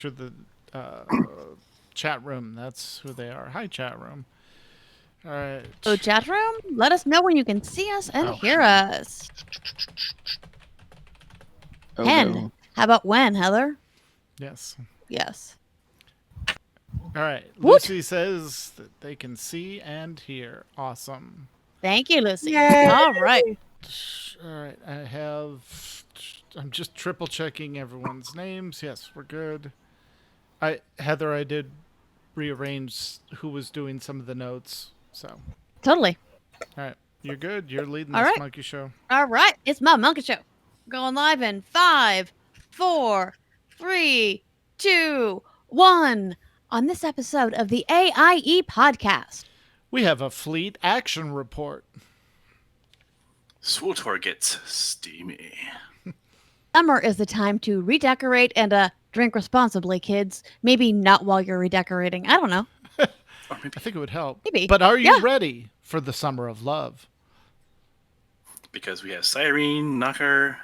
to the chat room. That's who they are. Hi, chat room. All right. So, chat room, let us know when you can see us and Oh. hear us. Oh, Hen. no. How about when, Heather? Yes. Yes. All right. Woot. Lucy says that they can see and hear. Awesome. Thank you, Lucy. Yay. All right. All right. I'm just triple checking everyone's names. Yes, we're good. Heather, I did rearrange who was doing some of the notes. So, Totally. all right. You're good. You're leading All this right. monkey show. All right. It's my monkey show. Going live in 5, 4, 3, 2, 1. On this episode of the AIE Podcast. We have a fleet action report. SWTOR gets steamy. Summer is the time to redecorate and drink responsibly, kids. Maybe not while you're redecorating. I don't know. Or maybe I think it would help. Maybe. But are you Yeah. ready for the summer of love? because we have Cyrene, Knocker,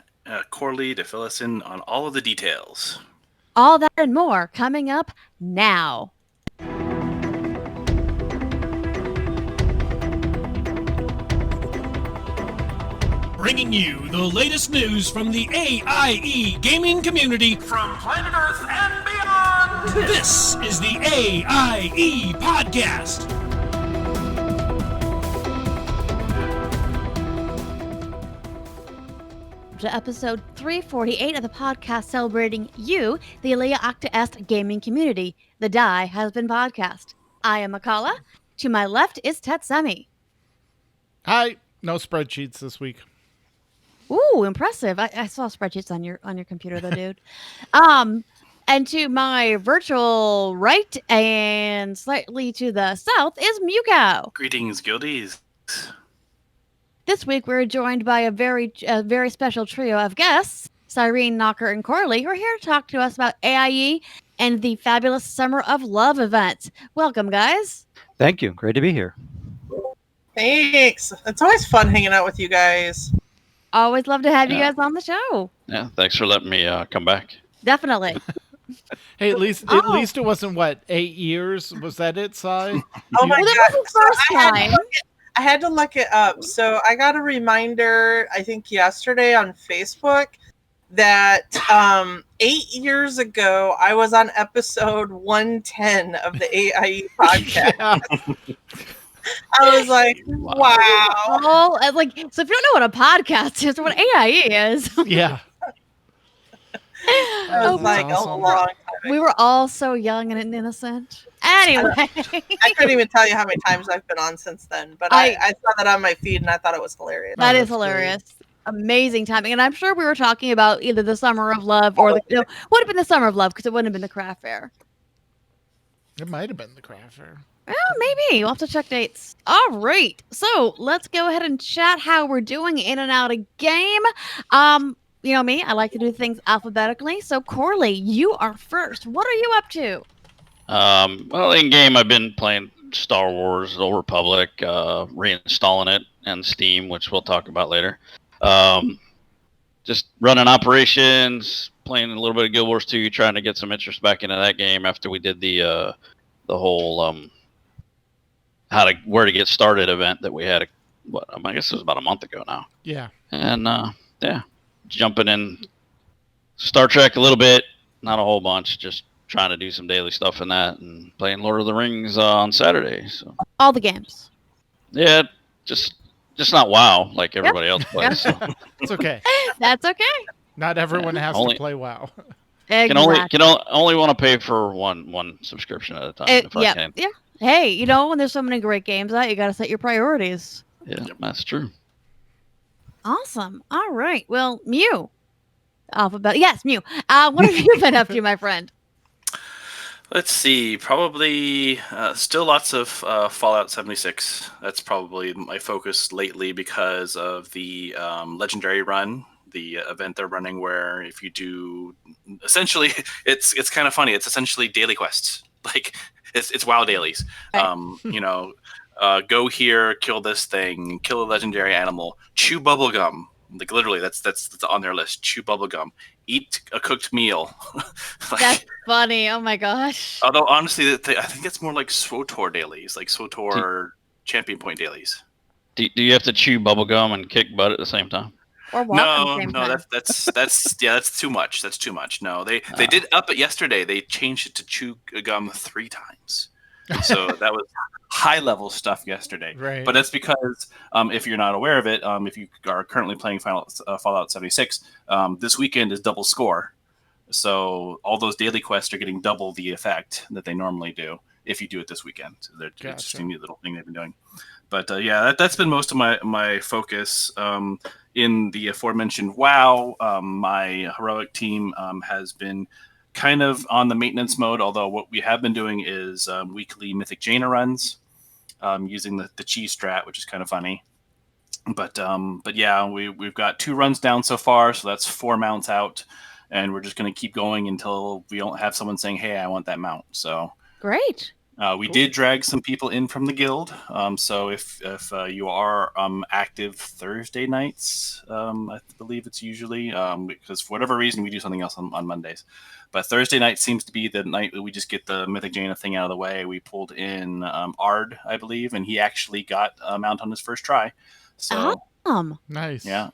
Corley to fill us in on all of the details. All that and more coming up now. Bringing you the latest news from the AIE gaming community From planet Earth and beyond! This is the AIE Podcast. To episode 348 of the podcast celebrating you, the Alea Octa Est gaming community, the Die Has Been Podcast. I am Makala. To my left is Tetsemi. Hi. No spreadsheets this week. Ooh, impressive. I saw spreadsheets on your computer though, dude. And to my virtual right and slightly to the south is Muko. Greetings, guildies. This week we're joined by a very special trio of guests, Cyrene, Knocker, and Corley, who are here to talk to us about AIE and the fabulous Summer of Love event. Welcome, guys. Thank you. Great to be here. Thanks. It's always fun hanging out with you guys. Always love to have you Yeah. guys on the show. Yeah, thanks for letting me come back. Definitely. Hey, at least Oh. it wasn't 8 years. Was that it, Cy? Oh my Well, that god! wasn't first time. I had to look it up. So I got a reminder, I think yesterday on Facebook, that 8 years ago I was on episode 110 of the AIE podcast. Yeah. I was like, wow. Oh, so if you don't know what a podcast is or what AIE is, Yeah. I was Oh, like, awesome. a long time. we were all so young and innocent. Anyway. I couldn't even tell you how many times I've been on since then, but I saw that on my feed and I thought it was hilarious. That Oh, is that's great. hilarious. Amazing timing. And I'm sure we were talking about either the Summer of Love or would have been the Summer of Love because it wouldn't have been the craft fair. It might have been the craft fair. Well, maybe. We'll have to check dates. All right. So let's go ahead and chat how we're doing in and out of game. You know me, I like to do things alphabetically. So Corley, you are first. What are you up to? Well, in game, I've been playing Star Wars: The Old Republic, reinstalling it and Steam, which we'll talk about later. Just running operations, playing a little bit of Guild Wars 2, trying to get some interest back into that game after we did the whole where to get started event that we had. I guess it was about a month ago now. Yeah. And yeah, jumping in Star Trek a little bit, not a whole bunch, just trying to do some daily stuff in that and playing Lord of the Rings on Saturday. So All the games. yeah, just not WoW like everybody else plays. So. It's okay. That's okay. Not everyone has Only- to play WoW. Exactly. Can only want to pay for one subscription at a time if I yeah. can. Yeah. Hey, when there's so many great games out, you got to set your priorities. Yeah, that's true. Awesome. All right. Well, Mew. Alphabet. Yes, Mew. What have you been up to, my friend? Let's see. Probably still lots of Fallout 76. That's probably my focus lately because of the Legendary Run, the event they're running where if you do, essentially, it's kind of funny. It's essentially daily quests. Like it's WoW dailies. Right. Go here, kill this thing, kill a legendary animal, chew bubblegum. Like literally, that's on their list. Chew bubblegum, eat a cooked meal. Like, That's funny. Oh my gosh. although honestly, I think it's more like SWTOR dailies, like SWTOR champion point dailies. Do you have to chew bubble gum and kick butt at the same time? Or walk at the No, same no, time. that's too much. That's too much. No, they did up it yesterday. They changed it to chew gum 3 times. So that was high level stuff yesterday. Right. But that's because if you're not aware of it, if you are currently playing Fallout 76, this weekend is double score. So all those daily quests are getting double the effect that they normally do if you do it this weekend. So it's just a neat little thing they've been doing. But yeah, that's been most of my focus. In the aforementioned WoW, my heroic team has been kind of on the maintenance mode, although what we have been doing is weekly Mythic Jaina runs using the cheese strat, which is kind of funny. But yeah, we've got 2 runs down so far, so that's 4 mounts out, and we're just going to keep going until we don't have someone saying, hey, I want that mount. So Great. we did drag some people in from the guild. So if you are active Thursday nights, I believe it's usually, because for whatever reason we do something else on Mondays. But Thursday night seems to be the night that we just get the Mythic Jaina thing out of the way. We pulled in Ard, I believe, and he actually got a mount on his first try. So nice. Yeah.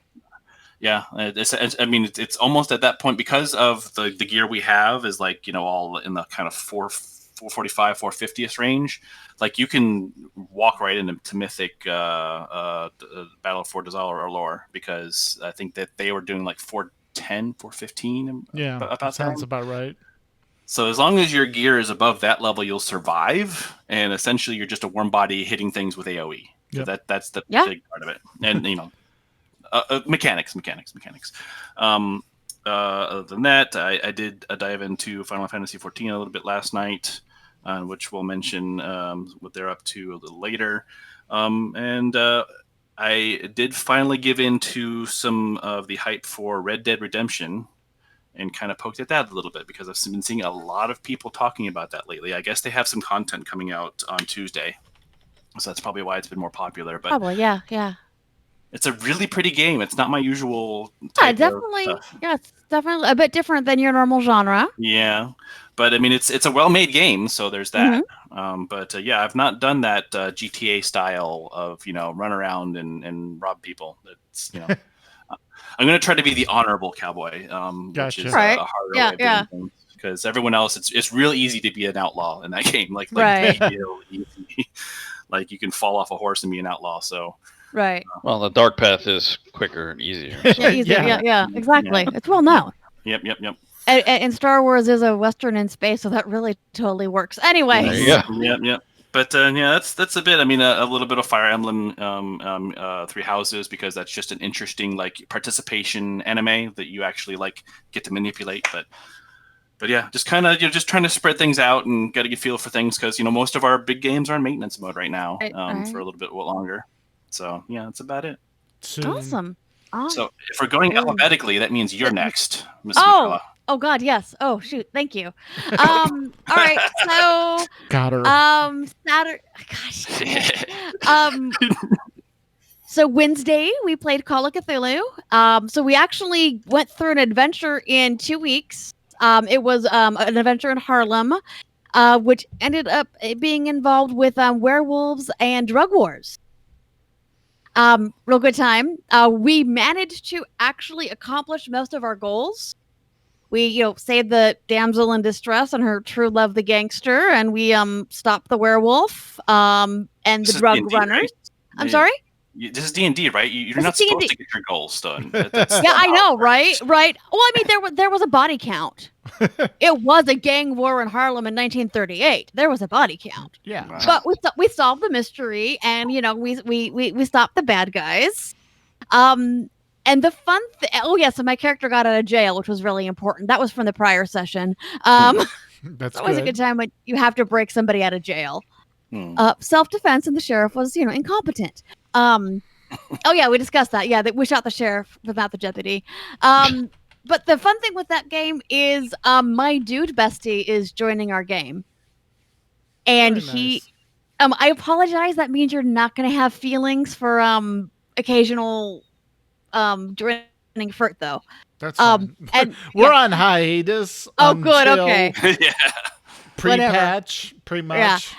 It's almost at that point because of the gear we have is like, all in the kind of 445, 450th range. Like you can walk right into Mythic Battle for Dazal or Lore, because I think that they were doing like 410, 415. Yeah, about sounds that. about right. So as long as your gear is above that level, you'll survive, and essentially you're just a warm body hitting things with AoE. So that's the big part of it, and mechanics. Other than that, I did dive into Final Fantasy XIV a little bit last night, which we'll mention what they're up to a little later. I did finally give in to some of the hype for Red Dead Redemption and kind of poked at that a little bit because I've been seeing a lot of people talking about that lately. I guess they have some content coming out on Tuesday, so that's probably why it's been more popular. But probably, yeah. It's a really pretty game. It's not my usual type definitely of stuff. Yeah, it's definitely a bit different than your normal genre. Yeah, but I mean it's a well-made game, so there's that. But yeah, I've not done that GTA style of run around and rob people. That's I'm going to try to be the honorable cowboy, which is a harder way of doing things. Because everyone else, it's real easy to be an outlaw in that game. Like real easy. Like you can fall off a horse and be an outlaw. So right. Well, the dark path is quicker and easier. Yeah, exactly. It's well known. Yep. And Star Wars is a Western in space, so that really totally works. Anyway. Yep. But that's a bit. I mean, a little bit of Fire Emblem, Three Houses, because that's just an interesting participation anime that you actually get to manipulate. But yeah, just kind of just trying to spread things out and get a feel for things because most of our big games are in maintenance mode right now for a little bit longer. So yeah, that's about it. Awesome. So if we're going alphabetically, that means you're next, Ms. McCullough. Oh God, yes. Oh shoot, thank you. All right, so got her. Saturday. Gosh. So Wednesday we played Call of Cthulhu. So we actually went through an adventure in 2 weeks. It was an adventure in Harlem, which ended up being involved with werewolves and drug wars. Real good time. We managed to actually accomplish most of our goals. We, saved the damsel in distress and her true love, the gangster, and we stopped the werewolf and the drug D&D, runners. right? I'm sorry? This is D&D, right? You're not supposed to get your goals done. I know, right? Right. Well, I mean, there was a body count. It was a gang war in Harlem in 1938. There was a body count. Yeah. Wow. But we solved the mystery, and we stopped the bad guys. And the fun thing, so my character got out of jail, which was really important. That was from the prior session. That's always a good time when you have to break somebody out of jail. Self-defense, and the sheriff was, incompetent. We discussed that. Yeah, we shot the sheriff without the deputy. But the fun thing with that game is my dude bestie is joining our game. And he, I apologize. That means you're not going to have feelings for occasional for it though. That's fine. And We're yeah. on hiatus. Oh, good, until okay. yeah. Pre-patch, pretty much.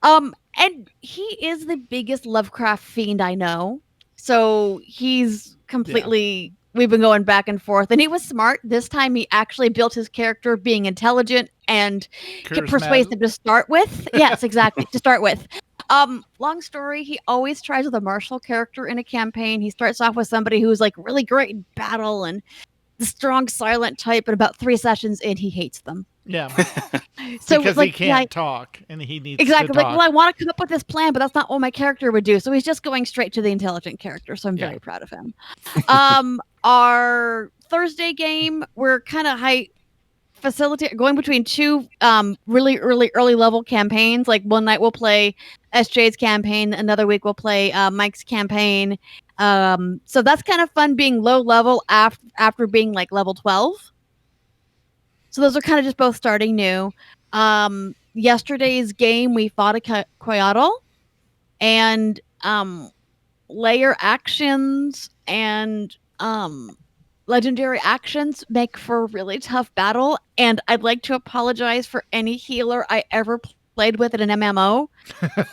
And he is the biggest Lovecraft fiend I know. So he's completely. We've been going back and forth, and he was smart. This time, he actually built his character being intelligent and persuasive to start with. Yes, exactly. To start with. Long story, he always tries with a martial character in a campaign. He starts off with somebody who's like really great in battle and the strong silent type, and about 3 sessions in, he hates them. Yeah. So because like, he can't talk and he needs exactly to like, talk. well, I want to come up with this plan, but that's not what my character would do. So he's just going straight to the intelligent character. So I'm very proud of him. Our Thursday game, we're kind of going between 2 really early level campaigns. Like one night we'll play SJ's campaign, another week we'll play Mike's campaign. So that's kind of fun being low level after being like level 12. So those are kind of just both starting new. Yesterday's game, we fought a Coyotl, and layer actions and legendary actions make for a really tough battle. And I'd like to apologize for any healer I ever played with in an MMO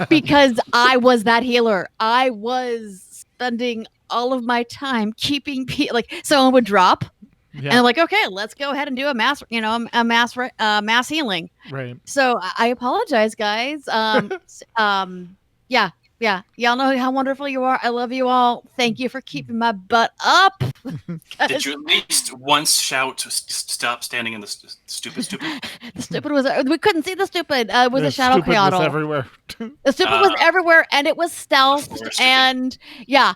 because I was that healer. I was spending all of my time keeping like someone would drop. Yeah. And I'm like, okay, let's go ahead and do a mass healing. Right. So I apologize, guys. Yeah. Y'all know how wonderful you are. I love you all. Thank you for keeping my butt up. Did you at least once shout, "Stop standing in the stupid"? The stupid was. We couldn't see the stupid. It was a shadow Coyotl. Was everywhere. The stupid was everywhere, and it was stealth. And yeah.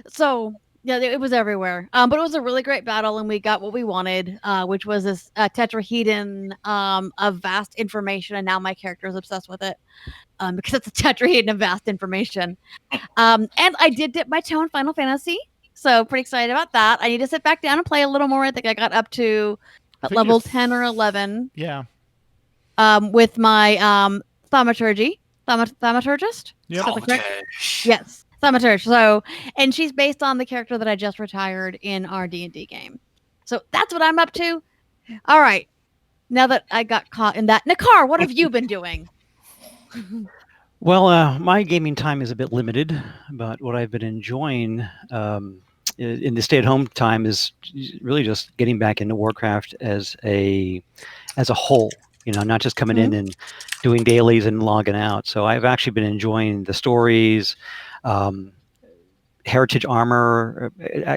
So. Yeah, it was everywhere. But it was a really great battle, and we got what we wanted, which was this tetrahedron of vast information, and now my character is obsessed with it because it's a tetrahedron of vast information. And I did dip my toe in Final Fantasy, so pretty excited about that. I need to sit back down and play a little more. I think I got up to level 10 or 11. Yeah. With my thaumaturgist. Yep. Yes. Thaumaturge. So, and she's based on the character that I just retired in our D&D game. So that's what I'm up to. All right. Now that I got caught in that, Nakar, what have you been doing? Well, my gaming time is a bit limited, but what I've been enjoying in the stay-at-home time is really just getting back into Warcraft as a whole. You know, not just coming in and doing dailies and logging out. So I've actually been enjoying the stories. Heritage armor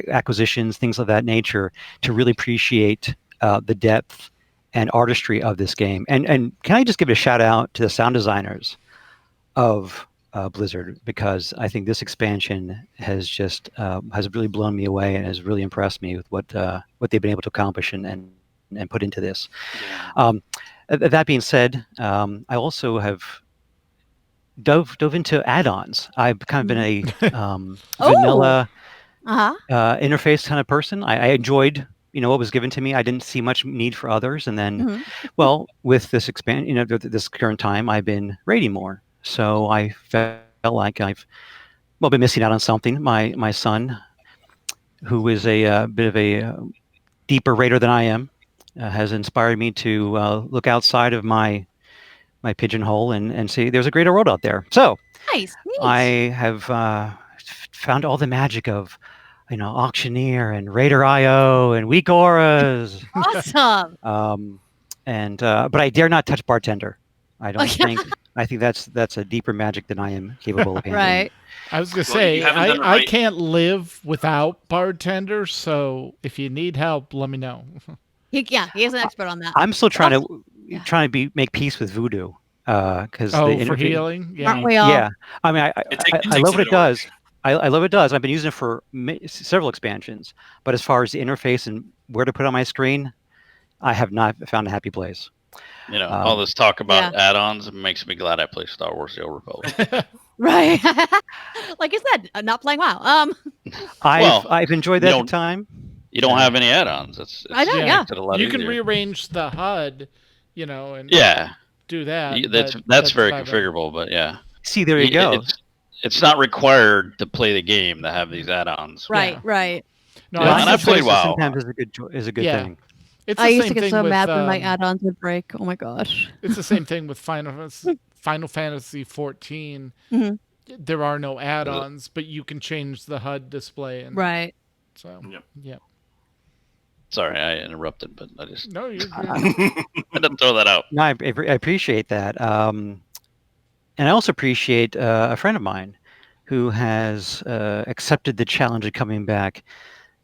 acquisitions, things of that nature, to really appreciate the depth and artistry of this game. And can I just give a shout out to the sound designers of Blizzard, because I think this expansion has really blown me away and has really impressed me with what they've been able to accomplish and put into this. That being said, I also have dove into add-ons. I've kind of been a vanilla interface kind of person. I enjoyed, what was given to me. I didn't see much need for others. And then, well, with this this current time, I've been raiding more. So I felt like I've been missing out on something. My son, who is a bit of a deeper raider than I am, has inspired me to look outside of my pigeonhole and see there's a greater world out there. So nice. I have found all the magic of Auctioneer and Raider IO and Weak Auras. Awesome. But I dare not touch Bartender. I don't think. I think that's a deeper magic than I am capable of handling. Right. I was gonna say I can't live without Bartender. So if you need help, let me know. He is an expert on that. I'm still trying to make peace with Voodoo, because for healing. Yeah. Aren't we all? Yeah. I mean, I love what it does. I love what it does. I've been using it for several expansions, but as far as the interface and where to put on my screen, I have not found a happy place. All this talk about add-ons makes me glad I play Star Wars: The Old Republic. Right. Like I said, not playing WoW. I've enjoyed that time. You don't have any add-ons. I know. Yeah. You can rearrange the HUD, and do that. That's very configurable. But yeah. See, there you go. It's not required to play the game to have these add-ons. Right. No, Yeah, it's and the I played same- WoW. Sometimes is a good Yeah. thing. It's the I used same to get thing so with, mad when my add-ons would break. Oh my gosh. It's the same thing with Final Fantasy 14. Mhm. There are no add-ons, but you can change the HUD display, and Right. so Yep. yeah. Sorry, I interrupted, but I just No, you're good. had to throw that out. No, I appreciate that. And I also appreciate a friend of mine who has accepted the challenge of coming back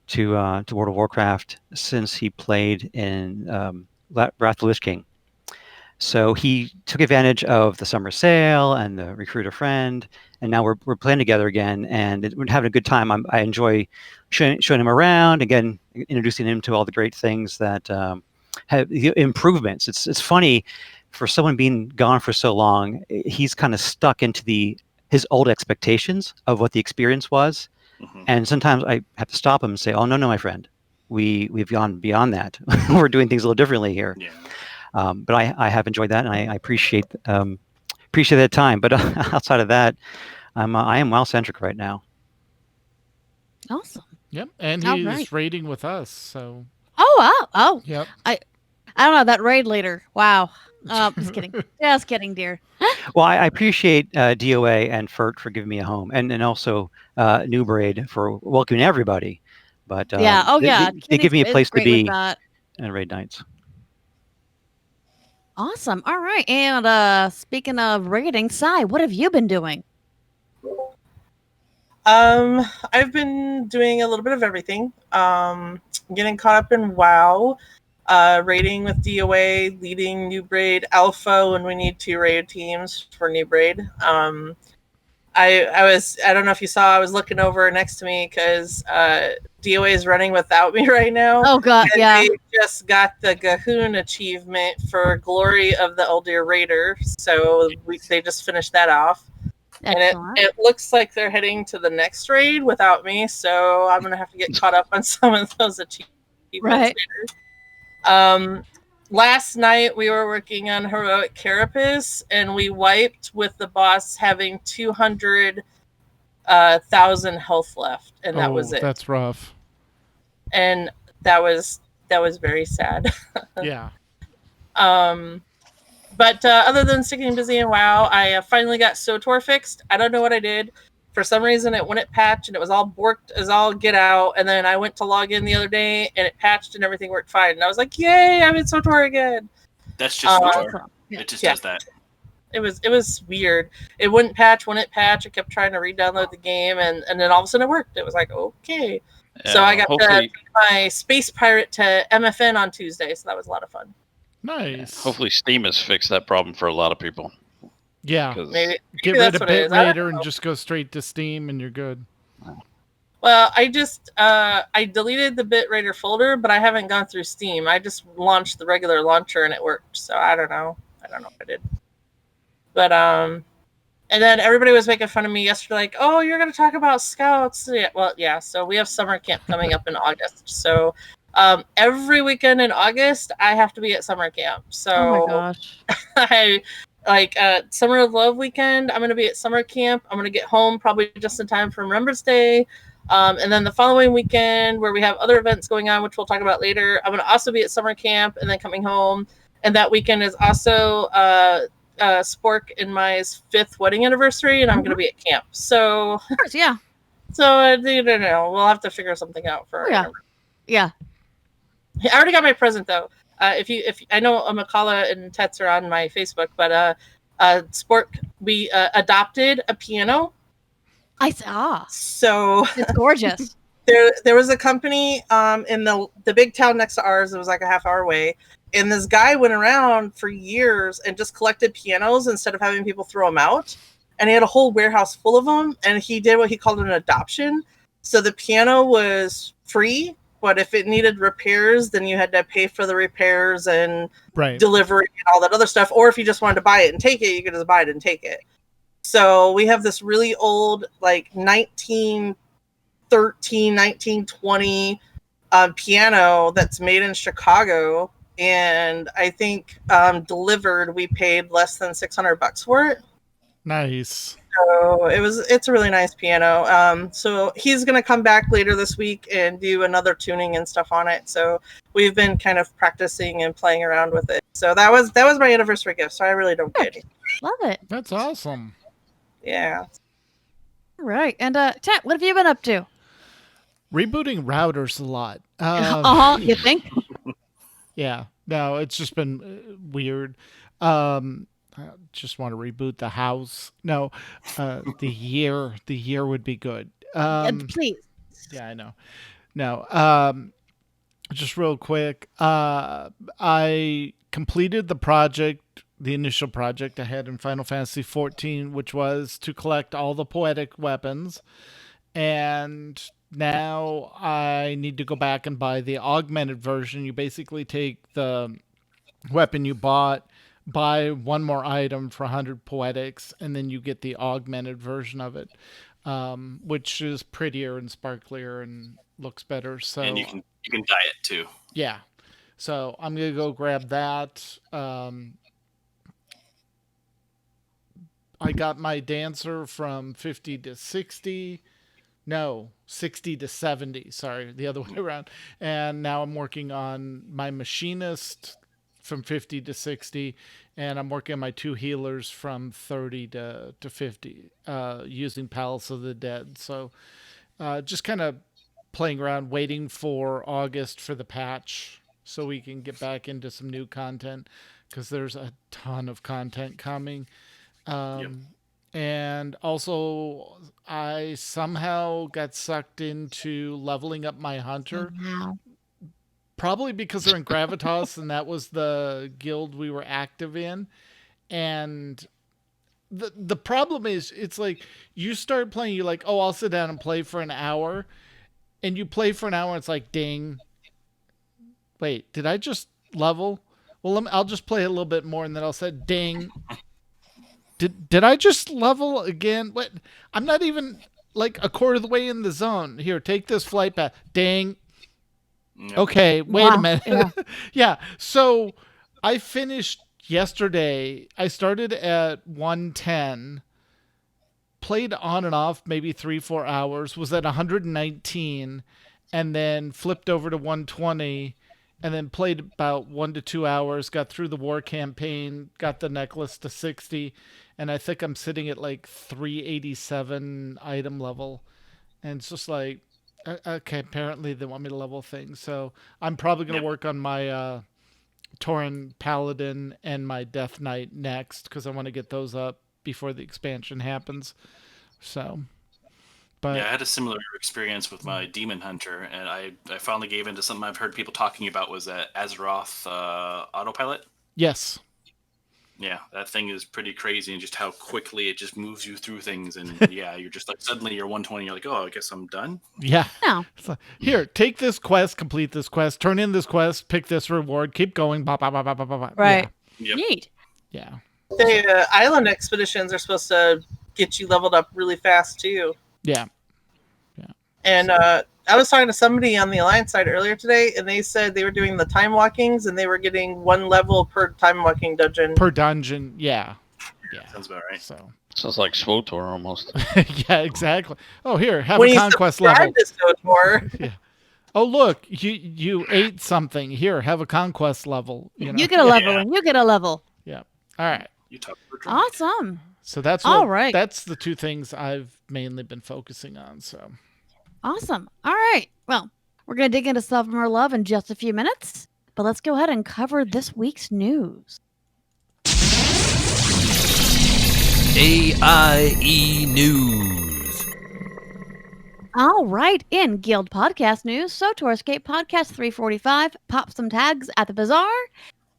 to World of Warcraft since he played in Wrath of the Lich King. So he took advantage of the summer sale and the recruit a friend, and now we're playing together again, and we're having a good time. I enjoy showing him around, again, introducing him to all the great things that have improvements. It's funny for someone being gone for so long. He's kind of stuck into his old expectations of what the experience was, Mhm. and sometimes I have to stop him and say, "Oh no, my friend, we've gone beyond that. We're doing things a little differently here." Yeah. But I have enjoyed that, and I appreciate that time. But outside of that, I am WoW-centric right now. Awesome. Yep, and All he's right. raiding with us, so Oh, wow. Oh, yep. I don't know, that raid leader. Wow. Just kidding. Just kidding, dear. Well, I appreciate DOA and FERT for giving me a home, and also New Braid for welcoming everybody. But Yeah. Oh, yeah. they give me a Kenny's place to great with be that. in raid nights. Awesome. All right. And speaking of raiding, Sai, what have you been doing? I've been doing a little bit of everything. Getting caught up in WoW, raiding with DOA, leading New Braid Alpha when we need 2 raid teams for New Braid. I don't know if you saw, I was looking over next to me because DOA is running without me right now. Oh, God. And Yeah. they just got the Gahoon achievement for Glory of the Eldir Raider, so they just finished that off. Excellent. And it looks like they're heading to the next raid without me, so I'm gonna have to get caught up on some of those achievements Right. later. Last night we were working on Heroic Carapace, and we wiped with the boss having 200,000 health left, and that was it. That's rough. And that was very sad. Yeah. But other than sticking busy in WoW, I finally got SOTOR fixed. I don't know what I did. For some reason, it wouldn't patch, and it was all borked as all get out. And then I went to log in the other day, and it patched, and everything worked fine. And I was like, "Yay! I'm in SOTOR again." That's just SOTOR. Awesome. Yeah. It just Yeah. does that. It was weird. It wouldn't patch. I kept trying to re-download the game, and then all of a sudden it worked. It was like, okay. So I got my Space Pirate to MFN on Tuesday, so that was a lot of fun. Nice. Hopefully Steam has fixed that problem for a lot of people. Yeah. 'Cause- Maybe Get rid that's of what it is. I don't BitRaider and know. just go straight to Steam, and you're good. Well, I just I deleted the BitRaider folder, but I haven't gone through Steam. I just launched the regular launcher and it worked. So I don't know what I did. But and then everybody was making fun of me yesterday, like, "Oh, you're going to talk about Scouts." Yeah, well, yeah. So we have summer camp coming up in August. So every weekend in August, I have to be at summer camp. So Oh, my gosh. I like Summer of Love weekend. I'm going to be at summer camp. I'm going to get home probably just in time for Remembrance Day. And then the following weekend, where we have other events going on, which we'll talk about later, I'm going to also be at summer camp and then coming home. And that weekend is also Spork and my 5th wedding anniversary, and I'm going to be at camp. So, Of course, yeah. you know, we'll have to figure something out for our Yeah. anniversary. Yeah. I already got my present though. If I know Makala and Tets are on my Facebook, but Spork, we adopted a piano. I saw. So It's gorgeous. there was a company in the big town next to ours. It was like a half-hour away, and this guy went around for years and just collected pianos instead of having people throw them out. And he had a whole warehouse full of them, and he did what he called an adoption. So the piano was free, but if it needed repairs, then you had to pay for the repairs and Right. delivery and all that other stuff. Or if you just wanted to buy it and take it, you could just buy it and take it. So we have this really old, like 1913, 1920 piano that's made in Chicago. And I think delivered, we paid less than $600 for it. Nice. So it's a really nice piano. So he's gonna come back later this week and do another tuning and stuff on it. So we've been kind of practicing and playing around with it. So that was my anniversary gift. So I really don't get it. Love it. That's awesome. Yeah. All right. And Chat, what have you been up to? Rebooting routers a lot. You think? Yeah. No, it's just been weird. I just want to reboot the house. No, the year would be good. Please. Yeah, I know. No, just real quick. I completed the initial project I had in Final Fantasy XIV, which was to collect all the poetic weapons. And now I need to go back and buy the augmented version. You basically take the weapon you bought, buy one more item for 100 poetics, and then you get the augmented version of it, which is prettier and sparklier and looks better. So And you can dye it too. yeah. So I'm gonna go grab that. I got my dancer from 50 to 60. No, 60 to 70. Sorry, the other way around. And now I'm working on my machinist from 50 to 60. And I'm working on my 2 healers from 30 to 50 using Palace of the Dead. So just kind of playing around, waiting for August for the patch so we can get back into some new content because there's a ton of content coming. And also, I somehow got sucked into leveling up my hunter. Wow. Probably because they're in Gravitas, and that was the guild we were active in. And the problem is, it's like you start playing, you're like, oh, I'll sit down and play for an hour. And you play for an hour, and it's like, ding. Wait, did I just level? Well, I'll just play a little bit more, and then I'll say, ding. Did I just level again? What? I'm not even like a quarter of the way in the zone. Here, take this flight path. Dang. Yep. Okay, wait a minute. Yeah. Yeah. So I finished yesterday. I started at 110, played on and off maybe 3-4 hours, was at 119, and then flipped over to 120. And then played about 1 to 2 hours, got through the war campaign, got the necklace to 60, and I think I'm sitting at like 387 item level. And it's just like, okay, apparently they want me to level things. So I'm probably going to work on my Tauren Paladin and my Death Knight next, because I want to get those up before the expansion happens. So... But, yeah, I had a similar experience with my Demon Hunter, and I finally gave into something I've heard people talking about was that Azeroth autopilot. Yes. Yeah, that thing is pretty crazy, and just how quickly it just moves you through things, and yeah, you're just like suddenly you're 120, you're like, oh, I guess I'm done. Yeah. No. Like, here, take this quest, complete this quest, turn in this quest, pick this reward, keep going. Bah, bah, bah, bah, bah, bah. Right. Yep. Neat. Yeah. The island expeditions are supposed to get you leveled up really fast too. Yeah. And I was talking to somebody on the Alliance side earlier today, and they said they were doing the time walkings, and they were getting 1 level per time walking dungeon. Per dungeon, yeah. Yeah. Sounds about right. So. Sounds like SWTOR almost. Yeah, exactly. Oh, here, have when a conquest level. Yeah. Oh, look, you ate something. Here, have a conquest level. You know? You get a level, and you get a level. Yeah. All right. You talk for drunk. Awesome. So that's all right. That's the 2 things I've mainly been focusing on. So. Awesome. All right. Well, we're going to dig into Self More Love in just a few minutes, but let's go ahead and cover this week's news. AIE News. All right. In Guild Podcast news, SWTOR Escape Podcast 345 popped some tags at the bazaar.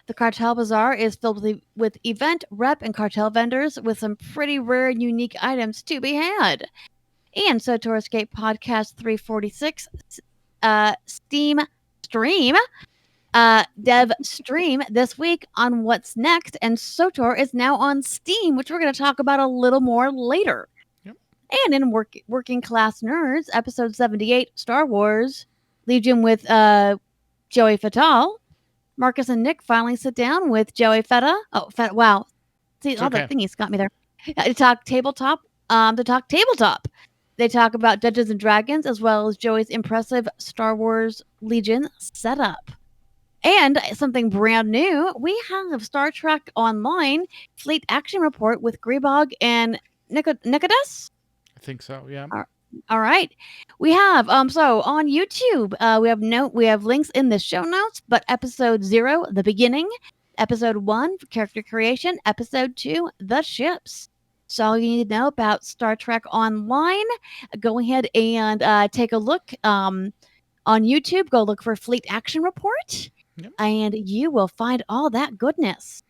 The Cartel Bazaar is filled with event, rep, and cartel vendors with some pretty rare and unique items to be had. And SWTOR Escape Podcast 346 Steam Stream Dev Stream this week on what's next. And SWTOR is now on Steam, which we're going to talk about a little more later. Yep. And in Working Class Nerds, episode 78, Star Wars Legion with Joey Fatale. Marcus and Nick finally sit down with Joey Feta. Oh, wow. See, all the thingies got me there. To talk tabletop to talk tabletop. They talk about Dungeons and Dragons as well as Joey's impressive Star Wars Legion setup. And something brand new, we have Star Trek Online Fleet Action Report with Gribog and Nicodemus. I think so. Yeah. All right. We have so on YouTube, we have links in the show notes, but episode 0, the beginning, episode 1, character creation, episode 2, the ships. So all you need to know about Star Trek Online, go ahead and take a look on YouTube. Go look for Fleet Action Report, and you will find all that goodness.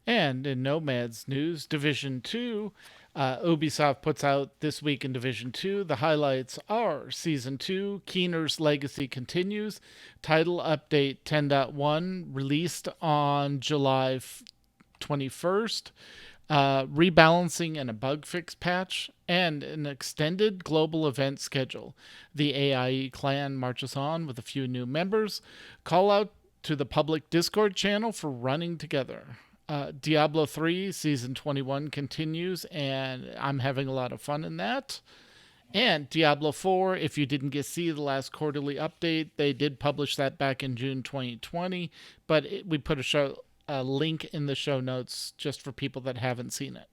And in Nomad's news, Division 2, Ubisoft puts out this week in Division 2. The highlights are Season 2, Keener's Legacy continues, title update 10.1, released on July 21st, rebalancing and a bug fix patch, and an extended global event schedule. The AIE clan marches on with a few new members. Call out to the public Discord channel for running together. Diablo 3 Season 21 continues, and I'm having a lot of fun in that. And Diablo 4, if you didn't see the last quarterly update, they did publish that back in June 2020, but we put a link in the show notes just for people that haven't seen it.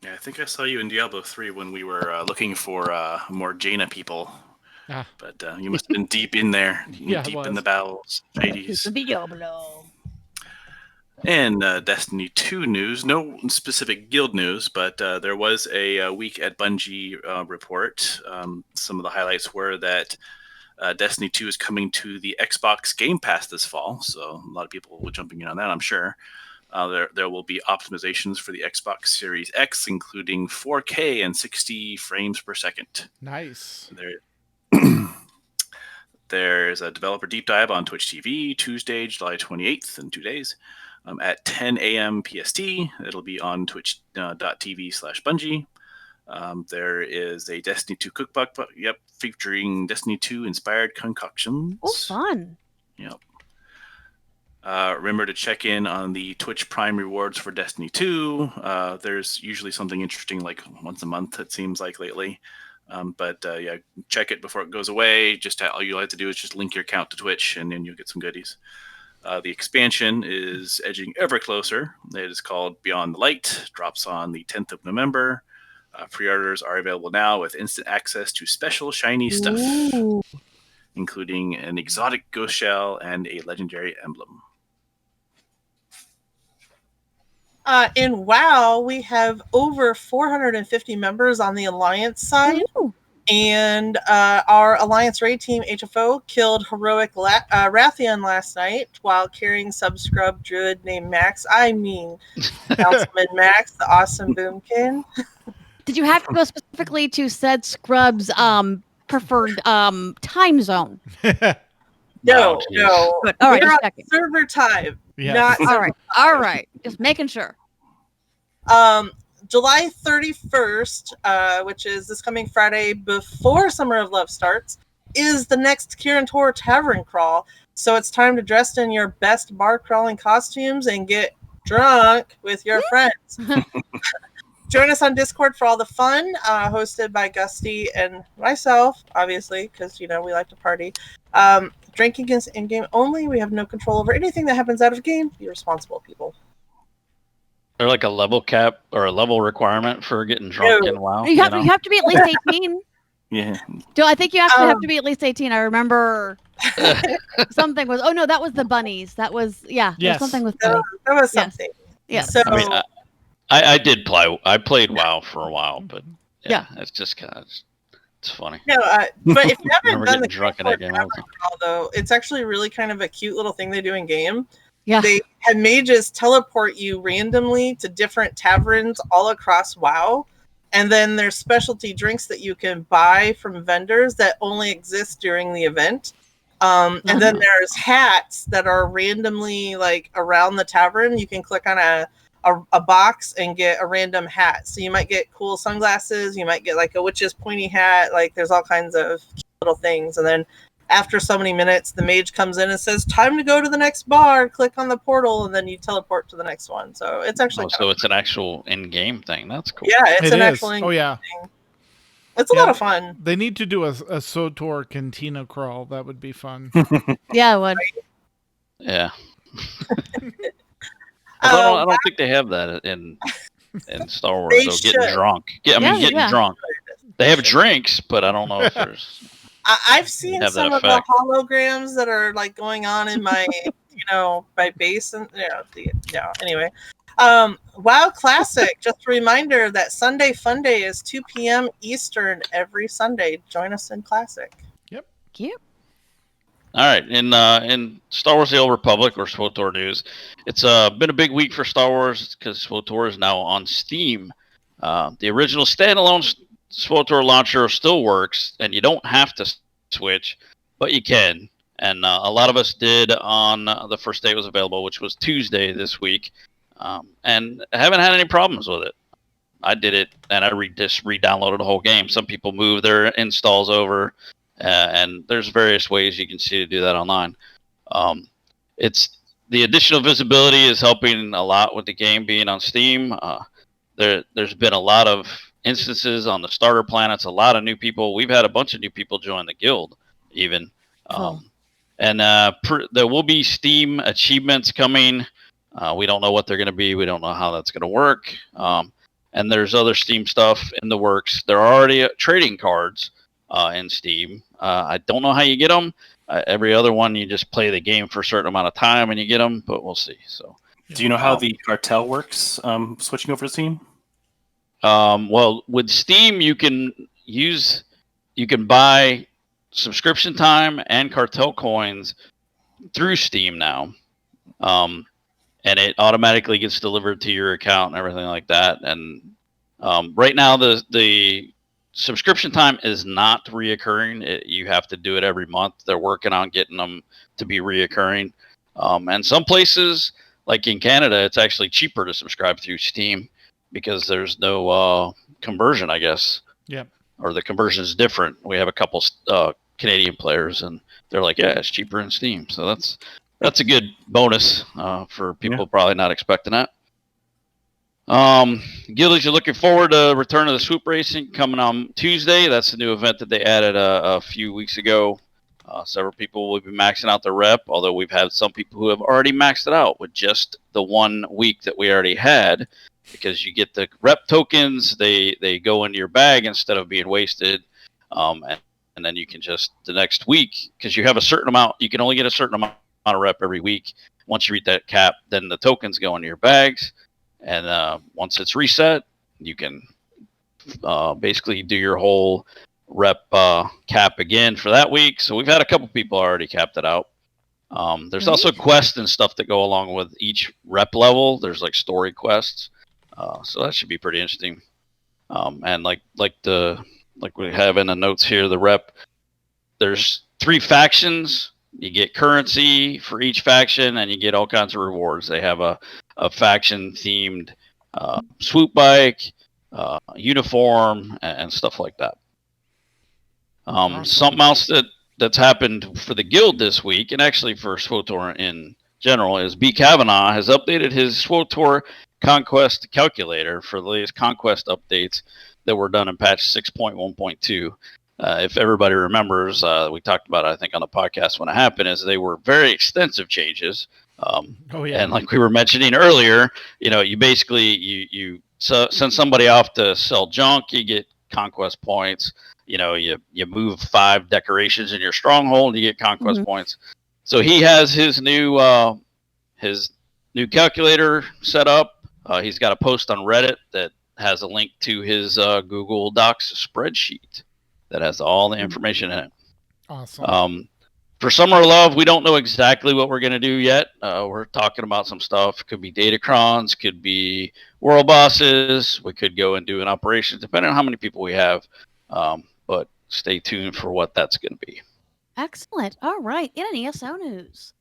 Yeah, I think I saw you in Diablo 3 when we were looking for more Jaina people. But you must have been deep in there, deep in the bowels. Hades. Diablo. And Destiny 2 news, no specific guild news, but there was a week at Bungie report. Some of the highlights were that Destiny 2 is coming to the Xbox Game Pass this fall, so a lot of people will be jumping in on that, I'm sure. There will be optimizations for the Xbox Series X, including 4K and 60 frames per second. Nice. There's a developer deep dive on Twitch TV, Tuesday, July 28th, in 2 days. At 10 a.m. PST. It'll be on twitch.tv/Bungie. There is a Destiny 2 cookbook, featuring Destiny 2 inspired concoctions. Oh, fun. Yep. Remember to check in on the Twitch Prime rewards for Destiny 2. There's usually something interesting like once a month, it seems like lately. But check it before it goes away. All you have to do is just link your account to Twitch, and then you'll get some goodies. The expansion is edging ever closer. It is called Beyond the Light. Drops on the 10th of November. Pre-orders are available now with instant access to special shiny stuff, including an exotic ghost shell and a legendary emblem. In WoW, we have over 450 members on the Alliance side. And our Alliance raid team, HFO, killed heroic Rathian last night while carrying sub-scrub druid named Max. Councilman Max, the awesome boomkin. Did you have to go specifically to said scrub's preferred time zone? No. Good. All right, we're on checking. server time. Yeah. Not All right. Just making sure. July 31st, which is this coming Friday before Summer of Love starts, is the next Kirin Tor Tavern Crawl. So it's time to dress in your best bar crawling costumes and get drunk with your friends. Join us on Discord for all the fun, hosted by Gusty and myself, obviously, because, we like to party. Drinking is in-game only. We have no control over anything that happens out of game. Be responsible, people. There like a level cap or a level requirement for getting drunk in WoW? You have to be at least 18. Yeah. I think you actually have to be at least 18. I remember something was. Oh no, that was the bunnies. That was Yes. something with bunnies. That was something. Yeah. So I mean, I did play. I played WoW for a while, but it's just kind of it's funny. No, but if you haven't done the drunk in Kirin that game, Tor Tavern Crawl, though, it's actually really kind of a cute little thing they do in game. Yeah. They had mages teleport you randomly to different taverns all across WoW. And then there's specialty drinks that you can buy from vendors that only exist during the event. And then there's hats that are randomly like around the tavern. You can click on a box and get a random hat. So you might get cool sunglasses. You might get like a witch's pointy hat. Like there's all kinds of cute little things. And then after so many minutes, the mage comes in and says, "Time to go to the next bar. Click on the portal," and then you teleport to the next one. So it's actually so it's an actual in-game thing. That's cool. Yeah, it's It an is. actual Oh yeah. thing. It's a lot of fun. They need to do a SWTOR Cantina crawl. That would be fun. Yeah, it would. Yeah. I don't think they have that in Star Wars. They So should. getting drunk. Getting drunk. They have drinks, but I don't know if there's. I've seen have some that of the holograms that are like going on in my, my base and anyway. WoW Classic, just a reminder that Sunday Fun Day is 2 p.m. Eastern every Sunday. Join us in Classic. Yep. Cute. All right, in Star Wars: The Old Republic or SWTOR news, it's been a big week for Star Wars because SWTOR is now on Steam. The original standalone SWTOR launcher still works, and you don't have to switch, but you can. And a lot of us did on the first day it was available, which was Tuesday this week, and haven't had any problems with it. I did it, and I just re-downloaded the whole game. Some people move their installs over. And there's various ways you can see to do that online. It's the additional visibility is helping a lot with the game being on Steam. There's been a lot of instances on the starter planets, a lot of new people. We've had a bunch of new people join the guild, even. And there will be Steam achievements coming. We don't know what they're going to be. We don't know how that's going to work. And there's other Steam stuff in the works. There are already trading cards in Steam. I don't know how you get them. Every other one, you just play the game for a certain amount of time and you get them, but we'll see. So, do you know how the cartel works? Switching over to Steam. Well, with Steam, you can buy subscription time and cartel coins through Steam now, and it automatically gets delivered to your account and everything like that. And right now, the subscription time is not reoccurring. You have to do it every month. They're working on getting them to be reoccurring. And some places, like in Canada, it's actually cheaper to subscribe through Steam because there's no conversion, I guess. Yep. Or the conversion is different. We have a couple Canadian players, and they're like, yeah, it's cheaper in Steam. So that's a good bonus for people probably not expecting that. Guildies are looking forward to Return of the Swoop Racing coming on Tuesday. That's a new event that they added a few weeks ago. Several people will be maxing out their rep, although we've had some people who have already maxed it out with just the 1 week that we already had, because you get the rep tokens, they go into your bag instead of being wasted, and then you can just the next week, because you have a certain amount, you can only get a certain amount of rep every week. Once you reach that cap, then the tokens go into your bags. And once it's reset, you can basically do your whole rep cap again for that week. So we've had a couple people already capped it out. There's also quests and stuff that go along with each rep level. There's like story quests. So that should be pretty interesting. And like we have in the notes here, the rep, there's 3 factions. You get currency for each faction, and you get all kinds of rewards. They have a faction-themed swoop bike, uniform, and stuff like that. Something else that's happened for the guild this week, and actually for SWTOR in general, is B. Kavanaugh has updated his SWTOR Conquest calculator for the latest Conquest updates that were done in patch 6.1.2. If everybody remembers, we talked about it, I think, on the podcast when it happened, is they were very extensive changes. And like we were mentioning earlier, you basically you send somebody off to sell junk, you get conquest points. You move 5 decorations in your stronghold, you get conquest points. So he has his new calculator set up. He's got a post on Reddit that has a link to his Google Docs spreadsheet that has all the information in it. Awesome. For Summer of Love, we don't know exactly what we're going to do yet. We're talking about some stuff. Could be Datacrons, could be world bosses. We could go and do an operation, depending on how many people we have. But stay tuned for what that's going to be. Excellent. All right. In an ESO news.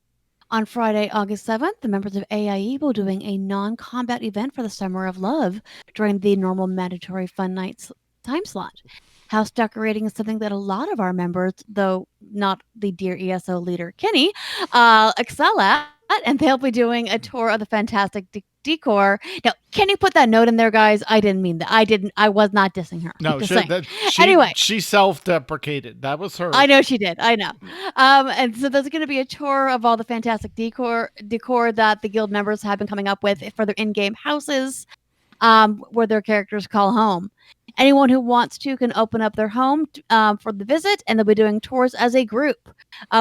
On Friday, August 7th, the members of AIE will be doing a non-combat event for the Summer of Love during the normal mandatory fun nights time slot. House decorating is something that a lot of our members, though not the dear ESO leader Kenny, excel at, and they'll be doing a tour of the fantastic decor. Now, can you put that note in there, guys? I didn't mean that. I was not dissing her. No, Just saying. anyway, she self-deprecated. That was her. I know she did. I know. And so there's going to be a tour of all the fantastic decor that the guild members have been coming up with for their in-game houses, where their characters call home. Anyone who wants to can open up their home for the visit, and they'll be doing tours as a group.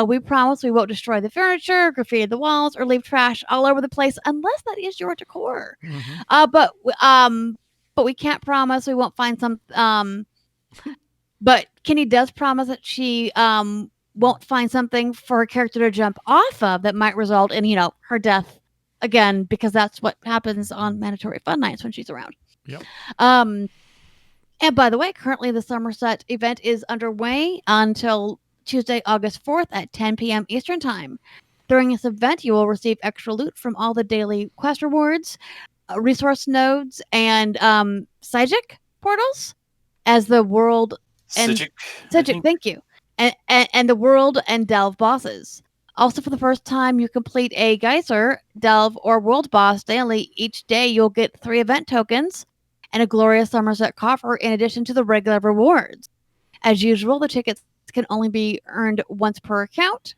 We promise we won't destroy the furniture, graffiti the walls, or leave trash all over the place unless that is your decor. Mm-hmm. But we can't promise we won't find some. But Kenny does promise that she won't find something for her character to jump off of that might result in her death again, because that's what happens on mandatory fun nights when she's around. Yep. And by the way, currently the Somerset event is underway until Tuesday, August 4th at 10 p.m. Eastern Time. During this event, you will receive extra loot from all the daily quest rewards, resource nodes, and Psychic portals as the world and Psychic, thank you, and the world and delve bosses. Also, for the first time, you complete a geyser, delve, or world boss daily. Each day, you'll get 3 event tokens and a glorious Somerset coffer in addition to the regular rewards. As usual, the tickets can only be earned once per account.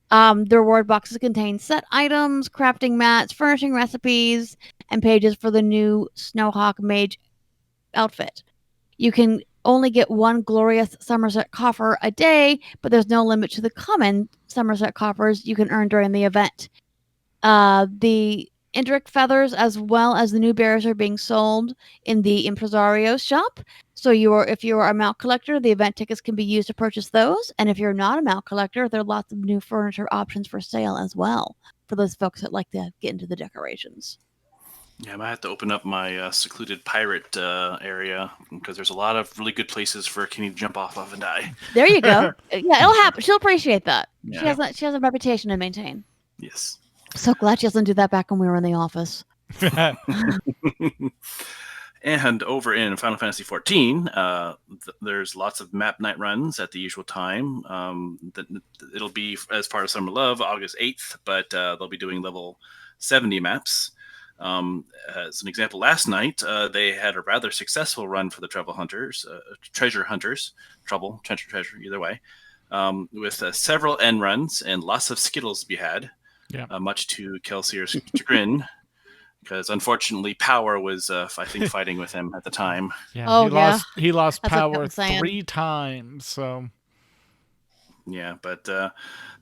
The reward boxes contain set items, crafting mats, furnishing recipes, and pages for the new Snowhawk Mage outfit. You can only get 1 glorious Somerset coffer a day, but there's no limit to the common Somerset coffers you can earn during the event. The Indrik feathers as well as the new bears are being sold in the Impresario shop. So if you are a mount collector, the event tickets can be used to purchase those. And if you're not a mount collector, there are lots of new furniture options for sale as well for those folks that like to get into the decorations. Yeah, I might have to open up my secluded pirate area because there's a lot of really good places for Kenny to jump off of and die. There you go. Yeah, it'll happen. She'll appreciate that. Yeah. She has a reputation to maintain. Yes. So glad she doesn't do that back when we were in the office. And over in Final Fantasy XIV, there's lots of map night runs at the usual time. It'll be as part of Summer Love, August 8th, but they'll be doing level 70 maps. As an example, last night they had a rather successful run for the treasure hunters, treasure, either way, with several end runs and lots of Skittles to be had. Yeah. Much to Kelsier's chagrin, because unfortunately Power was, I think, fighting with him at the time. Yeah, he lost That's Power 3 times. So yeah, but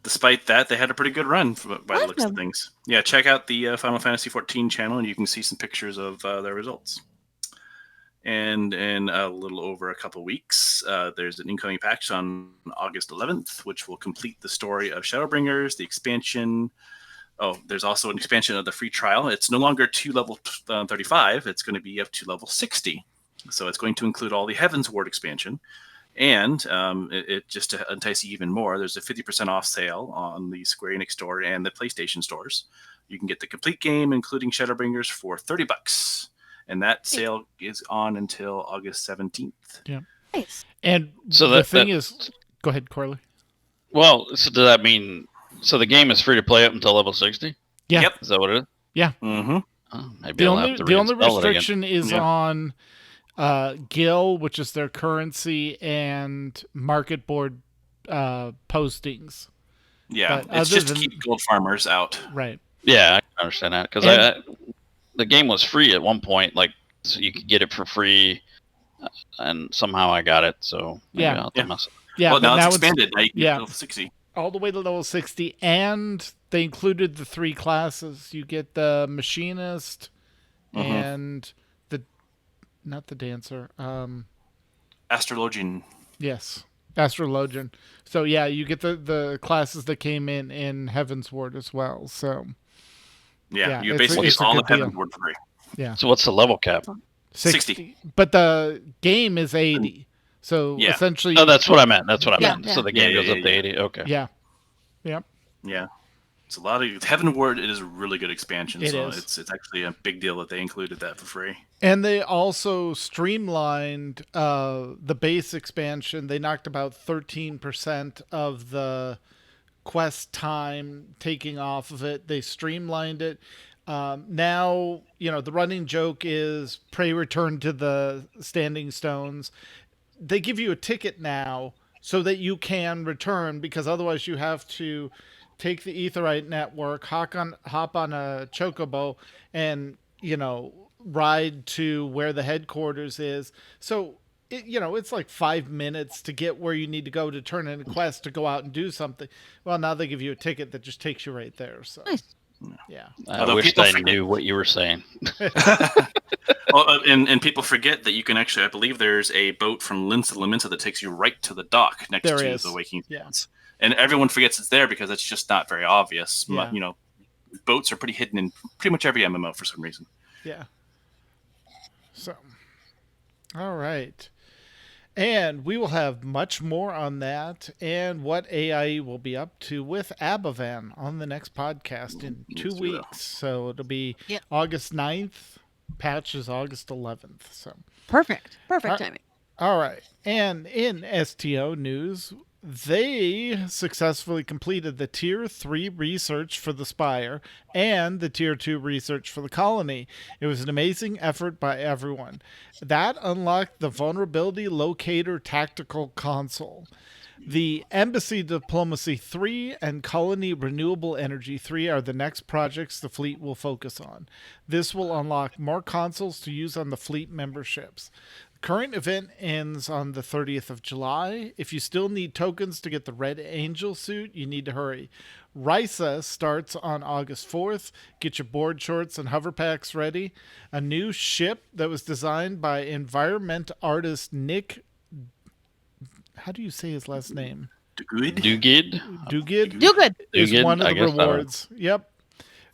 despite that, they had a pretty good run by the looks of things. Yeah, check out the Final Fantasy XIV channel, and you can see some pictures of their results. And in a little over a couple weeks, there's an incoming patch on August 11th, which will complete the story of Shadowbringers, the expansion. Oh, there's also an expansion of the free trial. It's no longer to level 35. It's going to be up to level 60. So it's going to include all the Heaven's Ward expansion. And it just to entice you even more, there's a 50% off sale on the Square Enix store and the PlayStation stores. You can get the complete game, including Shadowbringers, for $30. And that sale is on until August 17th. Yeah. Nice. And so the thing is... Go ahead, Corley. Well, so does that mean... So the game is free to play up until level 60? Yeah. Yep. Is that what it is? Yeah. Mm-hmm. Oh, maybe I'll have to the only reinstall it restriction again. is on Gil, which is their currency, and market board postings. Yeah, But it's just to keep gold farmers out. Right. Yeah, I can understand that. Because the game was free at one point. Like, so you could get it for free, and somehow I got it. So maybe I'll have to mess it. Yeah, well, but now it's expanded. Now you can get level 60. All the way to level 60, and they included the 3 classes. You get the machinist and not the dancer. Astrologian. Yes, astrologian. So yeah, you get the classes that came in Heaven's Ward as well. So yeah, you basically it's get all a of good Heaven's deal. Ward for free. Yeah. So what's the level cap? 60. But the game is 80. So essentially... Oh, that's what I meant. That's what I meant. Yeah. So the game goes up to 80. Okay. Yeah. Yep. Yeah. It's a lot of Heaven Ward. It is a really good expansion. It so is. It's actually a big deal that they included that for free. And they also streamlined the base expansion. They knocked about 13% of the quest time taking off of it. They streamlined it. Now, the running joke is pray return to the standing stones. They give you a ticket now so that you can return, because otherwise you have to take the Aetheryte network, hop on a chocobo, and ride to where the headquarters is. So it's like 5 minutes to get where you need to go to turn in a quest to go out and do something. Well, now they give you a ticket that just takes you right there. So Nice. yeah. I Although wished people I forget- knew what you were saying. And people forget that you can actually, I believe there's a boat from Linz to Laminta that takes you right to the dock next There to is. the Waking Yeah. Sands. And everyone forgets it's there because it's just not very obvious. Yeah. Boats are pretty hidden in pretty much every MMO for some reason. Yeah. So, all right. And we will have much more on that and what AIE will be up to with Abavan on the next podcast in 2 Let's do that. weeks. So it'll be Yep. August 9th. Patch is August 11th. So, Perfect Uh, timing. all right. And in STO news, they successfully completed the Tier 3 research for the Spire and the Tier 2 research for the Colony. It was an amazing effort by everyone. That unlocked the Vulnerability Locator Tactical Console. The Embassy Diplomacy 3 and Colony Renewable Energy 3 are the next projects the fleet will focus on. This will unlock more consoles to use on the fleet memberships. Current event ends on the 30th of July. If you still need tokens to get the Red Angel suit, you need to hurry. Risa starts on August 4th. Get your board shorts and hover packs ready. A new ship that was designed by environment artist Nick... How do you say his last name? Good. Dugid? Dugid? Do good. Is Dugid? one of I the guess that rewards. Yep.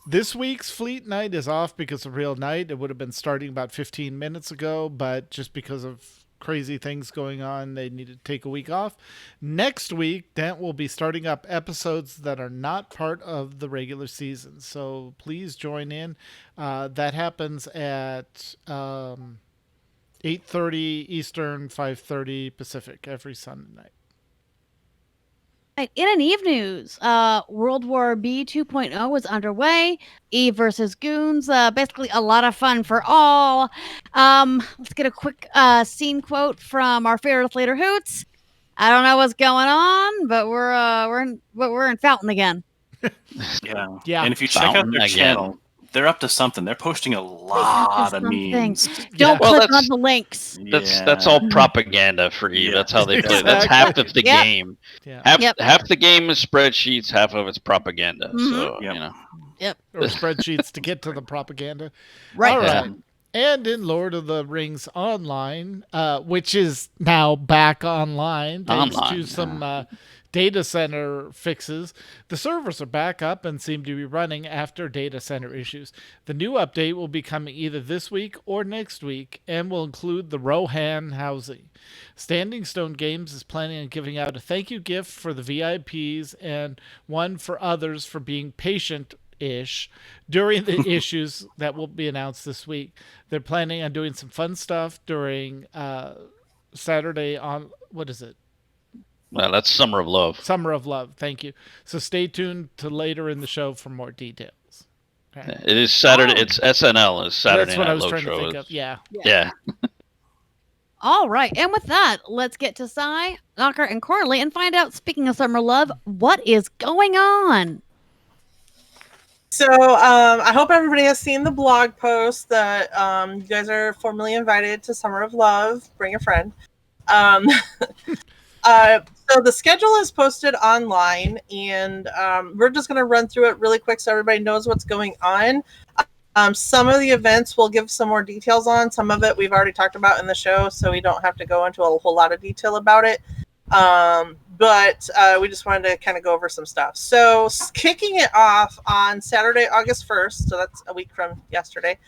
This week's Fleet Night is off because of real night. It would have been starting about 15 minutes ago, but just because of crazy things going on, they needed to take a week off. Next week, Dent will be starting up episodes that are not part of the regular season. So please join in. That happens at 8:30 Eastern, 5:30 Pacific every Sunday night. Right, in an Eve news, World War B 2.0 was underway. Eve versus Goons, basically a lot of fun for all. Let's get a quick scene quote from our fearless leader Hoots. I don't know what's going on, but we're in Fountain again. Yeah. Yeah. And if you check out Fountain their again. channel, they're up to something. They're posting a lot of memes. Don't Well, click that's- on the links. That's all propaganda for you. Yeah. That's how they play. That's Exactly. half of the Yep. game. Yeah. Half the game is spreadsheets, half of it's propaganda. Mhm. So Yep. Or spreadsheets to get to the propaganda. Right. All right. Yeah. And in Lord of the Rings Online, which is now back online thanks Online, to some data center fixes, the servers are back up and seem to be running after data center issues. The new update will be coming either this week or next week and will include the Rohan housing. Standing Stone Games is planning on giving out a thank you gift for the VIPs and one for others for being patient-ish during the issues that will be announced this week. They're planning on doing some fun stuff during Saturday on, what is it? Well, that's Summer of Love. Summer of Love. Thank you. So stay tuned to later in the show for more details. Okay. It is Saturday. It's SNL. It's Saturday That's what Night I was Low trying to Show. think of. Yeah. Yeah. All right. And with that, let's get to Cy, Knocker, and Corley and find out, speaking of Summer Love, what is going on? So I hope everybody has seen the blog post that you guys are formally invited to Summer of Love. Bring a friend. So the schedule is posted online, and we're just going to run through it really quick so everybody knows what's going on. Some of the events we'll give some more details on. Some of it we've already talked about in the show, so we don't have to go into a whole lot of detail about it. But we just wanted to kind of go over some stuff. So kicking it off on Saturday, August 1st, so that's a week from yesterday,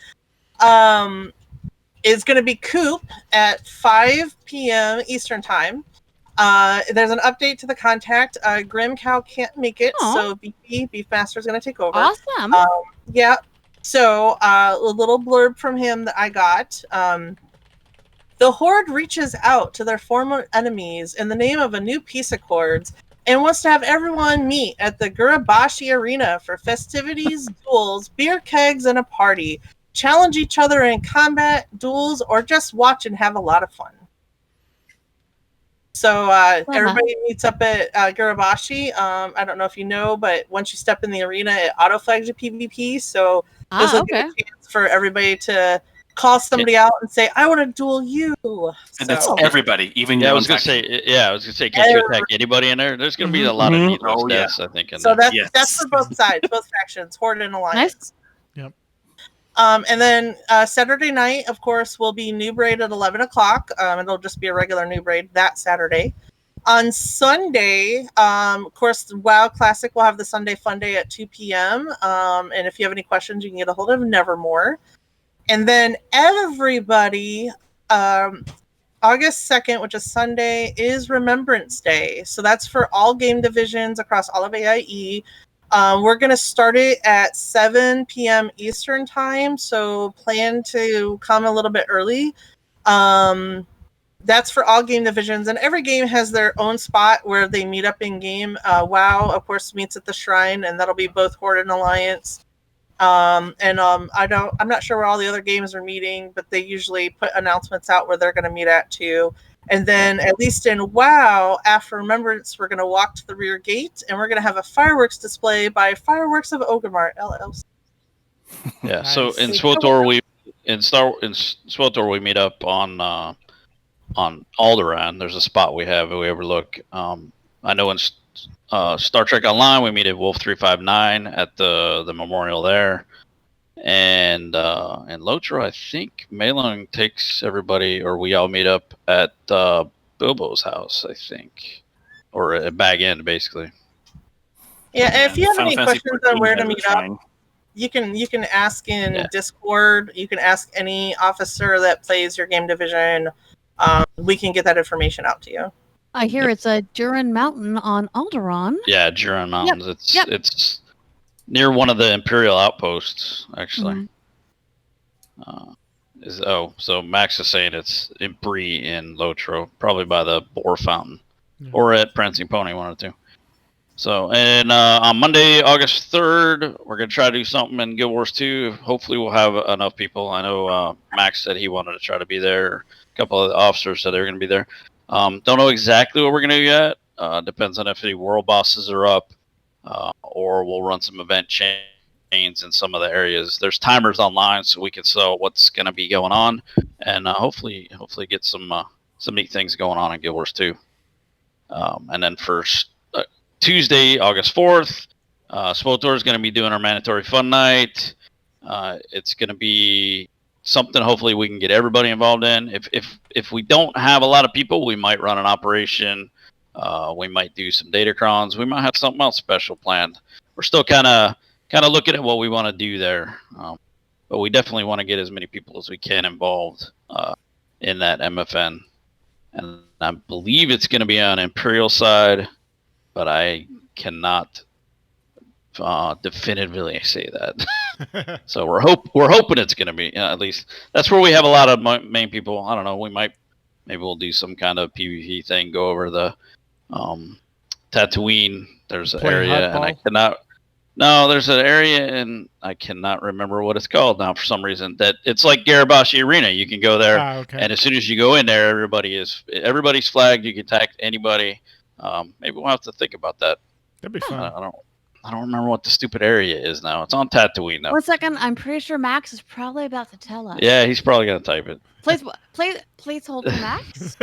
is going to be Coop at 5 p.m. Eastern Time. There's an update to the contact. Grim Cow can't make it, Aw. so Beefmaster is going to take over. Awesome. Yeah. So a little blurb from him that I got. The Horde reaches out to their former enemies in the name of a new peace accords and wants to have everyone meet at the Gurabashi Arena for festivities, duels, beer kegs, and a party. Challenge each other in combat, duels, or just watch and have a lot of fun. So everybody meets up at Gurabashi. I don't know if you know, but once you step in the arena, it auto-flags you PvP. So there's a good chance for everybody to call somebody out and say, "I want to duel you." And that's everybody, even your I own was gonna faction. say, I was gonna say, can't you attack anybody in there? There's gonna be a lot of needless deaths, I think. In So there. that's for both sides, both factions, Horde and Alliance. Yep. And then Saturday night, of course, will be Noob Raid at 11 o'clock. It'll just be a regular Noob Raid that Saturday. On Sunday, of course, the WoW Classic will have the Sunday Fun Day at 2 p.m. And if you have any questions, you can get a hold of Nevermore. And then everybody, August 2nd, which is Sunday, is Remembrance Day. So that's for all game divisions across all of AIE. We're going to start it at 7 p.m. Eastern time, so plan to come a little bit early. That's for all game divisions, and every game has their own spot where they meet up in game. WoW, of course, meets at the Shrine, and that'll be both Horde and Alliance. I'm not sure where all the other games are meeting, but they usually put announcements out where they're going to meet at too. And then, at least in WoW, after Remembrance, we're going to walk to the rear gate, and we're going to have a fireworks display by Fireworks of Ogamart, LLC. Yeah. Nice. So in SWTOR we meet up on Alderaan. There's a spot we overlook. I know in Star Trek Online we meet at Wolf 359 at the memorial there. And in Lotro, I think Malung takes everybody, or we all meet up at Bilbo's house, I think, or at Bag End, basically. Yeah, and if you have Final any Fantasy questions 14 on where to has a meet up, shrine. you can ask in Discord. You can ask any officer that plays your game division. We can get that information out to you. I hear it's a Durin Mountain on Alderaan. Yeah, Durin Mountains. It's near one of the Imperial outposts, actually. So Max is saying it's in Bree in Lotro, probably by the Boar Fountain, or at Prancing Pony, one or two. So, and on Monday, August 3rd, we're going to try to do something in Guild Wars 2. Hopefully we'll have enough people. I know Max said he wanted to try to be there. A couple of the officers said they were going to be there. Don't know exactly what we're going to do yet. Depends on if any world bosses are up, or we'll run some event chains in some of the areas. There's timers online, so we can sell what's going to be going on, and hopefully get some neat things going on in Guild Wars 2. And then for Tuesday, August 4th, SWTOR is going to be doing our mandatory fun night. It's going to be something hopefully we can get everybody involved in. If we don't have a lot of people, we might run an operation. We might do some datacrons. We might have something else special planned. We're still kind of looking at what we want to do there. But we definitely want to get as many people as we can involved in that MFN. And I believe it's going to be on Imperial side, but I cannot definitively say that. So we're hoping it's going to be, at least that's where we have a lot of main people. I don't know. Maybe we'll do some kind of PvP thing. Go over the Tatooine. There's an area, and I cannot. No, there's an area, and I cannot remember what it's called now for some reason. That it's like Garabashi Arena. You can go there, and as soon as you go in there, everybody's flagged. You can attack anybody. Maybe we'll have to think about that. That'd be fun. I don't remember what the stupid area is now. It's on Tatooine now. 1 second. I'm pretty sure Max is probably about to tell us. Yeah, he's probably gonna type it. Please hold for Max.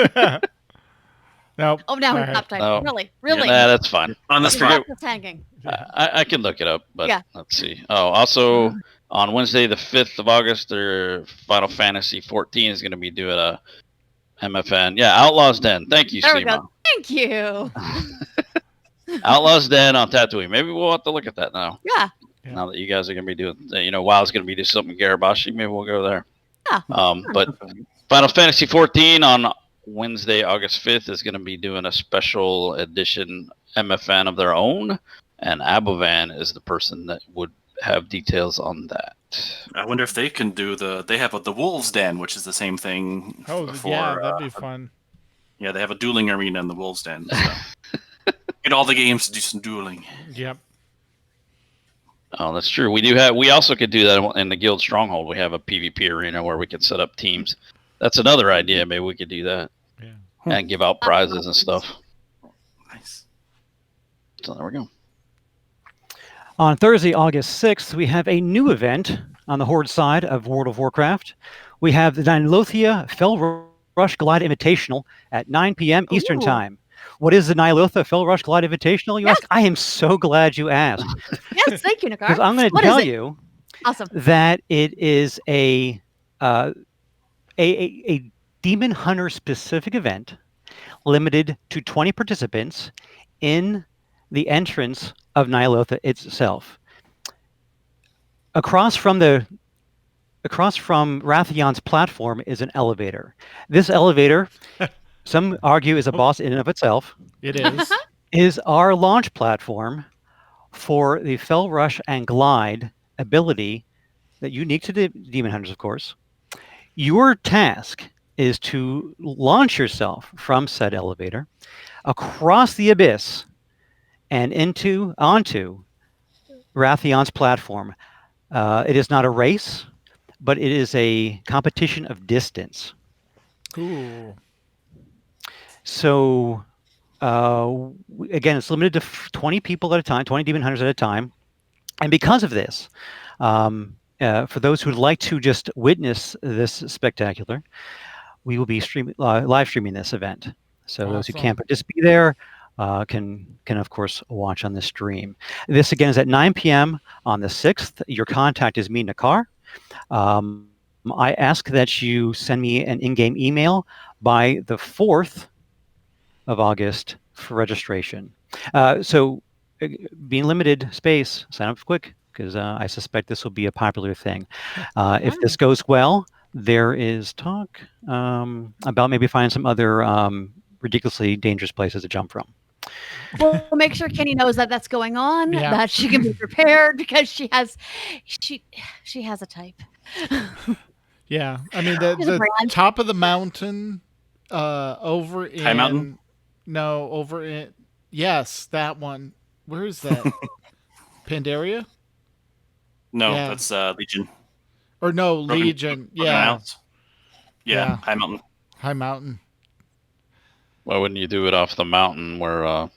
No. Oh, now he's not typing. No. Really? Nah, that's fine. On the spot. It's hanging. I can look it up, but let's see. Oh, also on Wednesday, the 5th of August, their Final Fantasy 14 is going to be doing a MFN. Yeah, Outlaws Den. Thank you, There we Seema. go. Thank you. Outlaws Den on Tatooine. Maybe we'll have to look at that now. Yeah. Now that you guys are going to be doing, WoW's going to be doing something in Garabashi, maybe we'll go there. Yeah. But Final Fantasy 14 on Wednesday, August 5th, is going to be doing a special edition MFN of their own, and Abovan is the person that would have details on that. I wonder if they can do they have the Wolves Den, which is the same thing. Oh, yeah, that'd be fun. Yeah, they have a dueling arena in the Wolves Den. So. Get all the games to do some dueling. Yep. Oh, that's true. We also could do that in the Guild Stronghold. We have a PvP arena where we could set up teams. That's another idea. Maybe we could do that. Yeah. And give out prizes and stuff. Nice. So there we go. On Thursday, August 6th, we have a new event on the Horde side of World of Warcraft. We have the Nilothia Fell Rush Glide Invitational at 9 p.m. Eastern Ooh. Time. What is the Nilothia Fell Rush Glide Invitational, you ask? I am so glad you asked. Yes, thank you, Nakar. Because I'm going to What tell is it? you Awesome. that it is a Demon Hunter specific event limited to 20 participants in the entrance of Nilothia itself. Across from Rathion's platform is an elevator. This elevator, some argue is a boss in and of itself, It is. is our launch platform for the Fell Rush and Glide ability that unique to the Demon Hunters, of course. Your task is to launch yourself from said elevator across the abyss and onto Rathion's platform. It is not a race, but it is a competition of distance. Cool. So, again, it's limited to 20 people at a time, 20 Demon Hunters at a time. And because of this, for those who'd like to just witness this spectacular, we will be live streaming this event. So those who Awesome. can't participate there can of course watch on the stream. This again is at 9 p.m. on the 6th. Your contact is me, Nakar. I ask that you send me an in-game email by the 4th of August for registration. So being limited space, sign up quick because I suspect this will be a popular thing. If this goes well, there is talk about maybe finding some other ridiculously dangerous places to jump from. We'll make sure Kenny knows that that's going on, Yeah. that she can be prepared because she has a type. Yeah. I mean, There's a the brand. top of the mountain over in... High Mountain? No, over in... Yes, that one. Where is that? Pandaria? No, Yeah. that's Legion. Or no, Broken- Legion. Broken Yeah. Isles. Yeah, Yeah. High Mountain. High Mountain. Why wouldn't you do it off the mountain where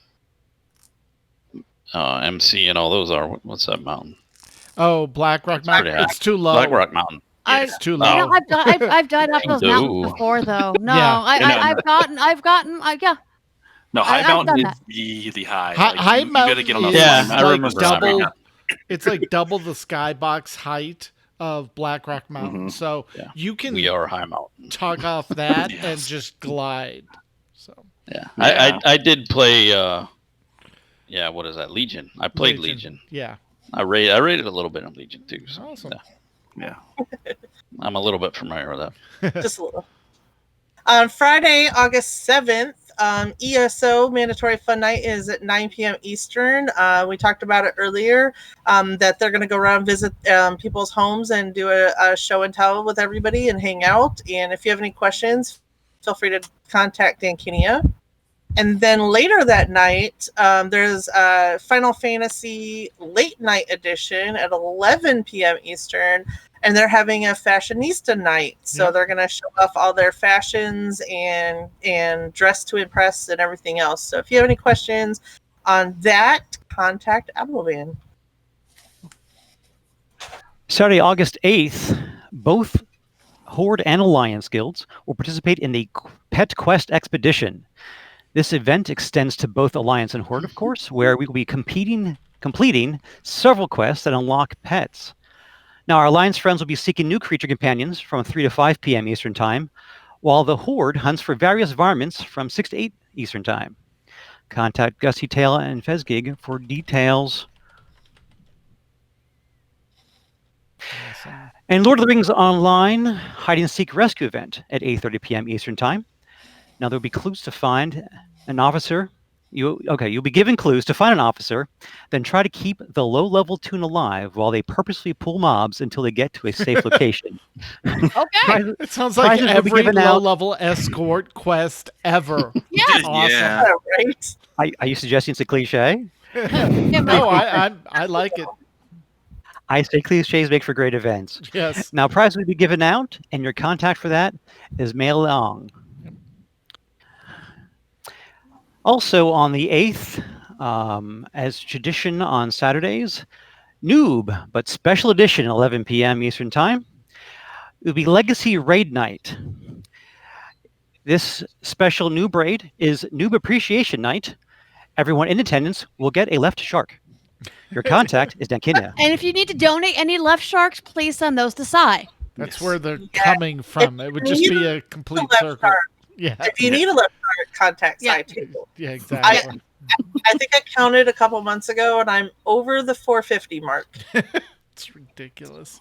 MC and all those are? What's that mountain? Oh, Black Rock Mountain. pretty high. It's too low. Black Rock Mountain. It's too You know, low. I've died up those mountains Ooh. before, though. No, Yeah. I've gotten, yeah. No, High I've Mountain done is really high. High you gotta get on the Mountain Yeah, is I like remember double. that. It's like double the skybox height of Black Rock Mountain. Mhm. So Yeah. you can We are High Mountain. tug off that Yes. and just glide. So Yeah. Yeah. I did play. What is that? Legion. I played Legion. Yeah. I rated a little bit on Legion too. So Awesome. Yeah. I'm a little bit familiar with that. Just a little. On Friday, August 7th, ESO Mandatory Fun Night is at 9 p.m. Eastern. We talked about it earlier, that they're going to go around and visit people's homes and do a show and tell with everybody and hang out. And if you have any questions, feel free to contact Dan Kinia. And then later that night, there's a Final Fantasy Late Night Edition at 11 p.m. Eastern, and they're having a fashionista night. So Yep. they're going to show off all their fashions and dress to impress and everything else. So if you have any questions on that, contact Abovan. Saturday, August 8th, both Horde and Alliance guilds will participate in the Pet Quest Expedition. This event extends to both Alliance and Horde, of course, where we will be completing several quests that unlock pets. Now, our Alliance friends will be seeking new creature companions from 3 to 5 p.m. Eastern Time, while the Horde hunts for various varmints from 6 to 8 Eastern Time. Contact Gussie Tail and Fezgig for details. And Lord of the Rings Online Hide and Seek Rescue event at 8:30 p.m. Eastern Time. Now there'll be clues to find an officer. You'll be given clues to find an officer, then try to keep the low-level tune alive while they purposely pull mobs until they get to a safe location. Okay. It sounds like Prizes will be every given out. low-level escort quest ever. Yes. Awesome. Yeah. Right. Are you suggesting it's a cliche? No, I like it. I say cliches make for great events. Yes. Now, prizes will be given out, and your contact for that is Mail Long. Also on the 8th, as tradition on Saturdays, Noob, but special edition, 11 p.m. Eastern Time. It will be Legacy Raid Night. This special Noob Raid is Noob Appreciation Night. Everyone in attendance will get a left shark. Your contact is Dankina. And if you need to donate any left sharks, please send those to Sai. That's where they're coming from. It would just be a complete left circle. shark. Yeah. If you need a left shark, contact Yeah. Side Table. Yeah, exactly. I think I counted a couple months ago, and I'm over the 450 mark. It's ridiculous.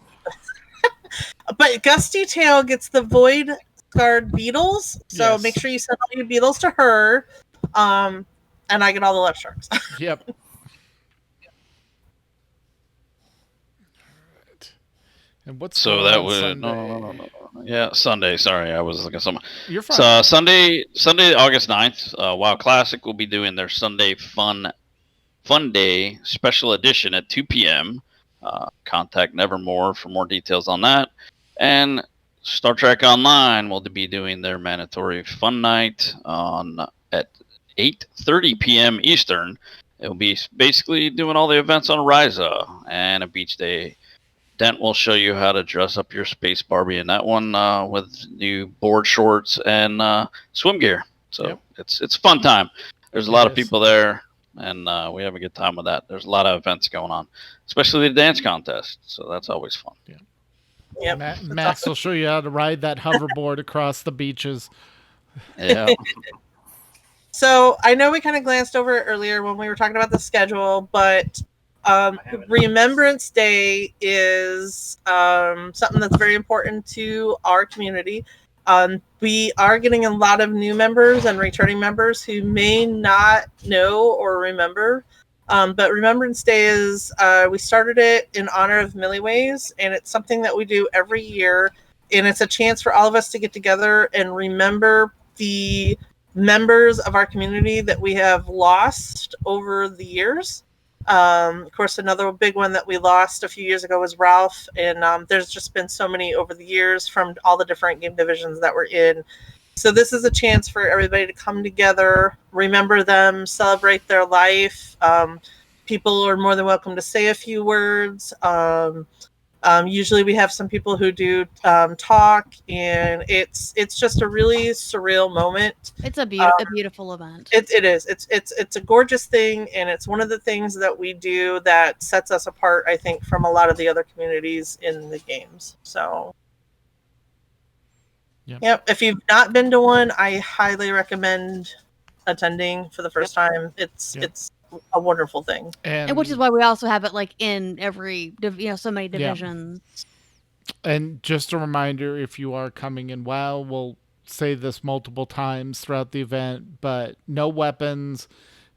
But Gusty Tail gets the Void Scarred Beetles, so Yes. make sure you send all your beetles to her. And I get all the left sharks. Yep. And what's So going that on would Sunday? Yeah, Sunday. Sorry, I was looking at something. You're fine. So Sunday, August 9th, WoW Classic will be doing their Sunday Fun Day special edition at 2 p.m. Contact Nevermore for more details on that. And Star Trek Online will be doing their mandatory Fun Night at 8:30 p.m. Eastern. It will be basically doing all the events on Ryza and a beach day. Dent will show you how to dress up your Space Barbie in that one with new board shorts and swim gear. So Yep. it's a fun time. There's a lot of is. people there, and we have a good time with that. There's a lot of events going on, especially the dance contest. So that's always fun. Yep. Max will show you how to ride that hoverboard across the beaches. Yeah. So I know we kind of glanced over it earlier when we were talking about the schedule, but Remembrance Day is something that's very important to our community. We are getting a lot of new members and returning members who may not know or remember. But Remembrance Day is, we started it in honor of Milliways, and it's something that we do every year. And it's a chance for all of us to get together and remember the members of our community that we have lost over the years. Of course, another big one that we lost a few years ago was Ralph, and there's just been so many over the years from all the different game divisions that we're in. So this is a chance for everybody to come together, remember them, celebrate their life. People are more than welcome to say a few words. Usually we have some people who do talk, and it's just a really surreal moment. It's a beautiful event. It is. It's a gorgeous thing, and it's one of the things that we do that sets us apart, I think, from a lot of the other communities in the games. So, yep. If you've not been to one, I highly recommend attending for the first time. It's a wonderful thing, and which is why we also have it like in every so many divisions. And just a reminder, if you are coming in WoW, we'll say this multiple times throughout the event, but no weapons.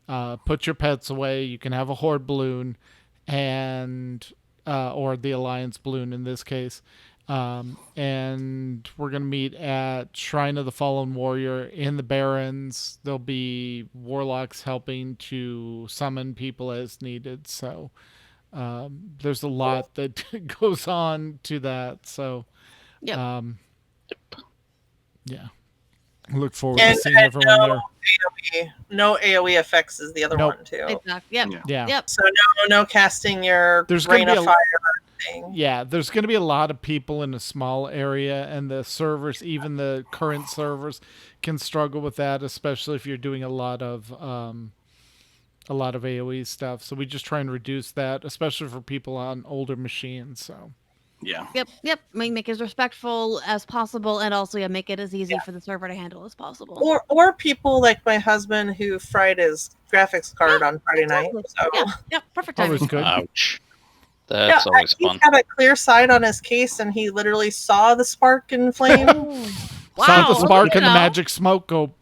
Put your pets away. You can have a Horde balloon, and or the Alliance balloon in this case. And we're going to meet at Shrine of the Fallen Warrior in the Barrens. There'll be warlocks helping to summon people as needed. So there's a lot that goes on to that. So yeah, I look forward to seeing everyone there. No AoE effects is the other one too. Exactly. Yep. So no casting your There's rain gonna of be fire. Yeah, there's going to be a lot of people in a small area, and the servers, even the current servers, can struggle with that, especially if you're doing a lot of AoE stuff. So we just try and reduce that, especially for people on older machines. So yeah, yep. I mean, make it as respectful as possible, and also make it as easy for the server to handle as possible. Or people like my husband who fried his graphics card on Friday night. So perfect timing. Always good. Ouch. That's always fun. He had a clear sight on his case, and he literally saw the spark and flame. Wow, saw the spark and the magic smoke go.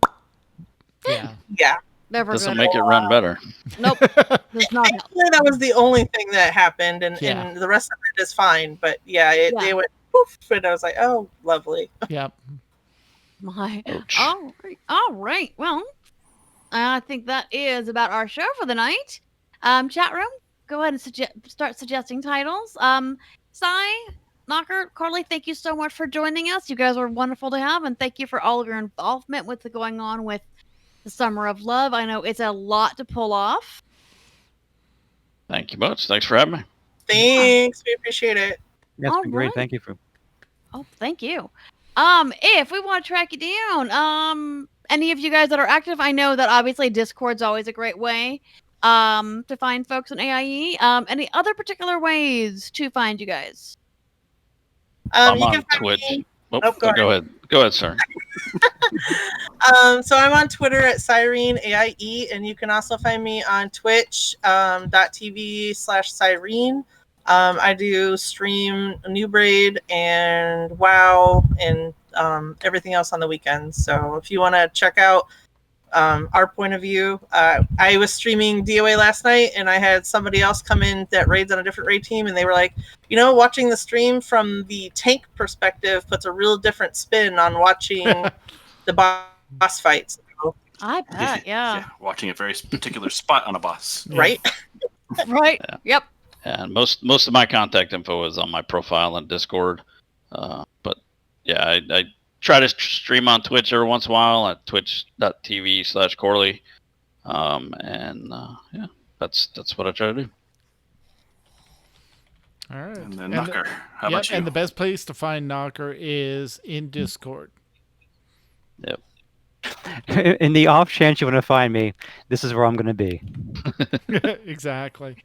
Yeah. Yeah. Never Doesn't good. make it run better. Nope. Does not help. Actually, that was the only thing that happened, and the rest of it is fine. But yeah, they went poof, and I was like, oh, lovely. Yep. My. Ouch. All right. Well, I think that is about our show for the night. Chat room, go ahead and start suggesting titles. Sai, Knocker, Carly, thank you so much for joining us. You guys were wonderful to have, and thank you for all of your involvement with the going on with the Summer of Love. I know it's a lot to pull off. Thank you much. Thanks for having me. Thanks. We appreciate it. That's been great. Thank you for. Oh, thank you. If we want to track you down, any of you guys that are active, I know that obviously Discord's always a great way to find folks on AIE. Any other particular ways to find you guys? I'm you on can find Twitch. me- Go ahead. Go ahead, sir. So I'm on Twitter at Cyrene AIE, and you can also find me on Twitch .tv/Cyrene. I do stream New Braid and WoW and everything else on the weekends. So if you want to check out our point of view, I was streaming DOA last night, and I had somebody else come in that raids on a different raid team, and they were like, watching the stream from the tank perspective puts a real different spin on watching the boss fights. So, I bet, yeah. Watching a very particular spot on a boss. right? Right. Yeah. Yep. And most of my contact info is on my profile on Discord. But yeah, I try to stream on Twitch every once in a while at twitch.tv/Corley. Yeah, that's what I try to do. All right. And then Knocker, how about you? And the best place to find Knocker is in Discord. Yep. In the off chance you want to find me, this is where I'm going to be. Exactly.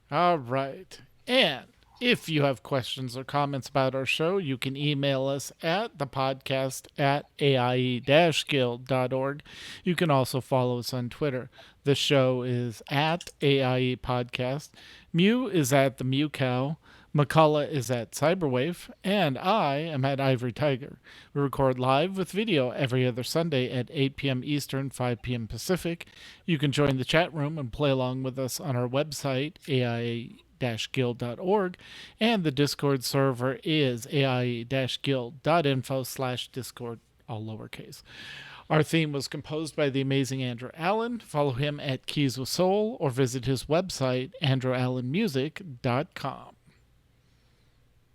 All right. And if you have questions or comments about our show, you can email us at thepodcast@aie-guild.org. You can also follow us on Twitter. The show is at AIE Podcast. Mew is at the Mew Cow. McCullough is at Cyberwave, and I am at Ivory Tiger. We record live with video every other Sunday at 8 p.m. Eastern, 5 p.m. Pacific. You can join the chat room and play along with us on our website, aie-guild.org, and the Discord server is aie-guild.info/Discord, all lowercase. Our theme was composed by the amazing Andrew Allen. Follow him at Keys with Soul or visit his website, andrewallenmusic.com.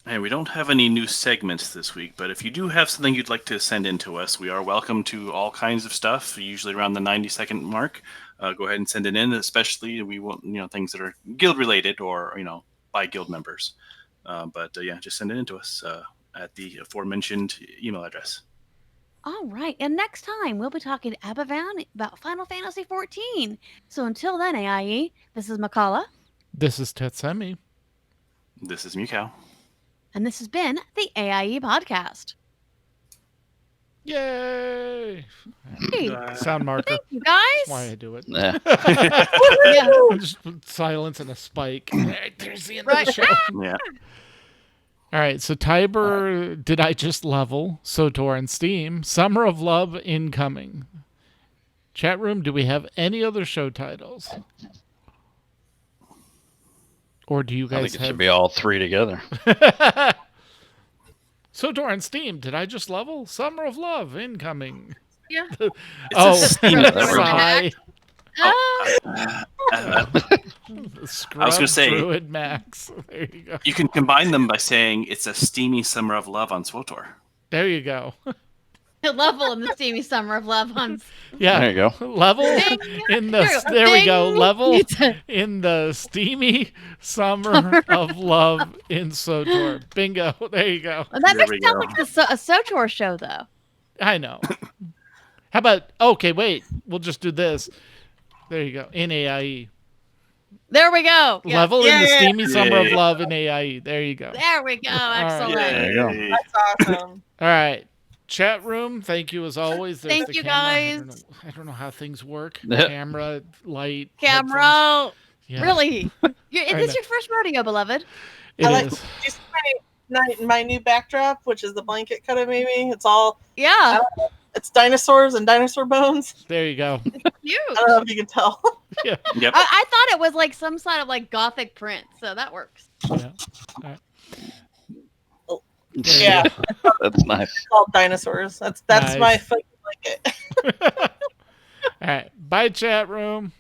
Hey, we don't have any new segments this week, but if you do have something you'd like to send in to us, we are welcome to all kinds of stuff, usually around the 90-second mark. Go ahead and send it in, especially we want things that are guild related or by guild members. But just send it in to us at the aforementioned email address. All right. And next time, we'll be talking to Abavan about Final Fantasy XIV. So until then, AIE, this is McCullough. This is Tetsemi. This is Mewcow. And this has been the AIE Podcast. Yay! Hey, Sound marker. thank you, guys. That's why I do it. Yeah. Yeah. Just silence and a spike. There's the end Right. of the show. Yeah. All right, so Tiber, Did I Just Level, SOTOR, and Steam, Summer of Love incoming. Chat room, do we have any other show titles? Or do you I guys think it have... should be all three together. SOTOR and Steam, Did I Just Level, Summer of Love incoming. Yeah. Oh, Steam sigh. I was gonna say- Druid Max. There you go. You can combine them by saying it's a steamy summer of love on SWTOR. There you go. Level in the steamy Summer of Love on. Yeah. There you go. Level Ding. in the There there we we go. Ding. Level in the steamy summer of love in SOTOR. Bingo. There you go. Well, that There makes we it sound go. like a SOTOR show, though. I know. How about okay, wait. We'll just do this. There you go. In AIE. There we go. Yeah. Level in the Yeah. steamy summer of Yay. love in AIE. There you go. There we go. Excellent. There you go. Yay. That's awesome. All right. Chat room, thank you as always. There's Thank the you, camera. guys. I don't know how things work. Yeah. Camera, light, headphones. Camera. Yeah, Really? Is I this know. your first rodeo, beloved? it I like is. just my new backdrop, which is the blanket cut of Mimi. It's all Yeah. It's dinosaurs and dinosaur bones. There you go. Cute. I don't know if you can tell. Yeah. Yep. I thought it was like some sort of like gothic print, so that works. Yeah. All right. Yeah, That's nice. it's called dinosaurs. That's Nice. my fucking like it. All right. Bye, chat room.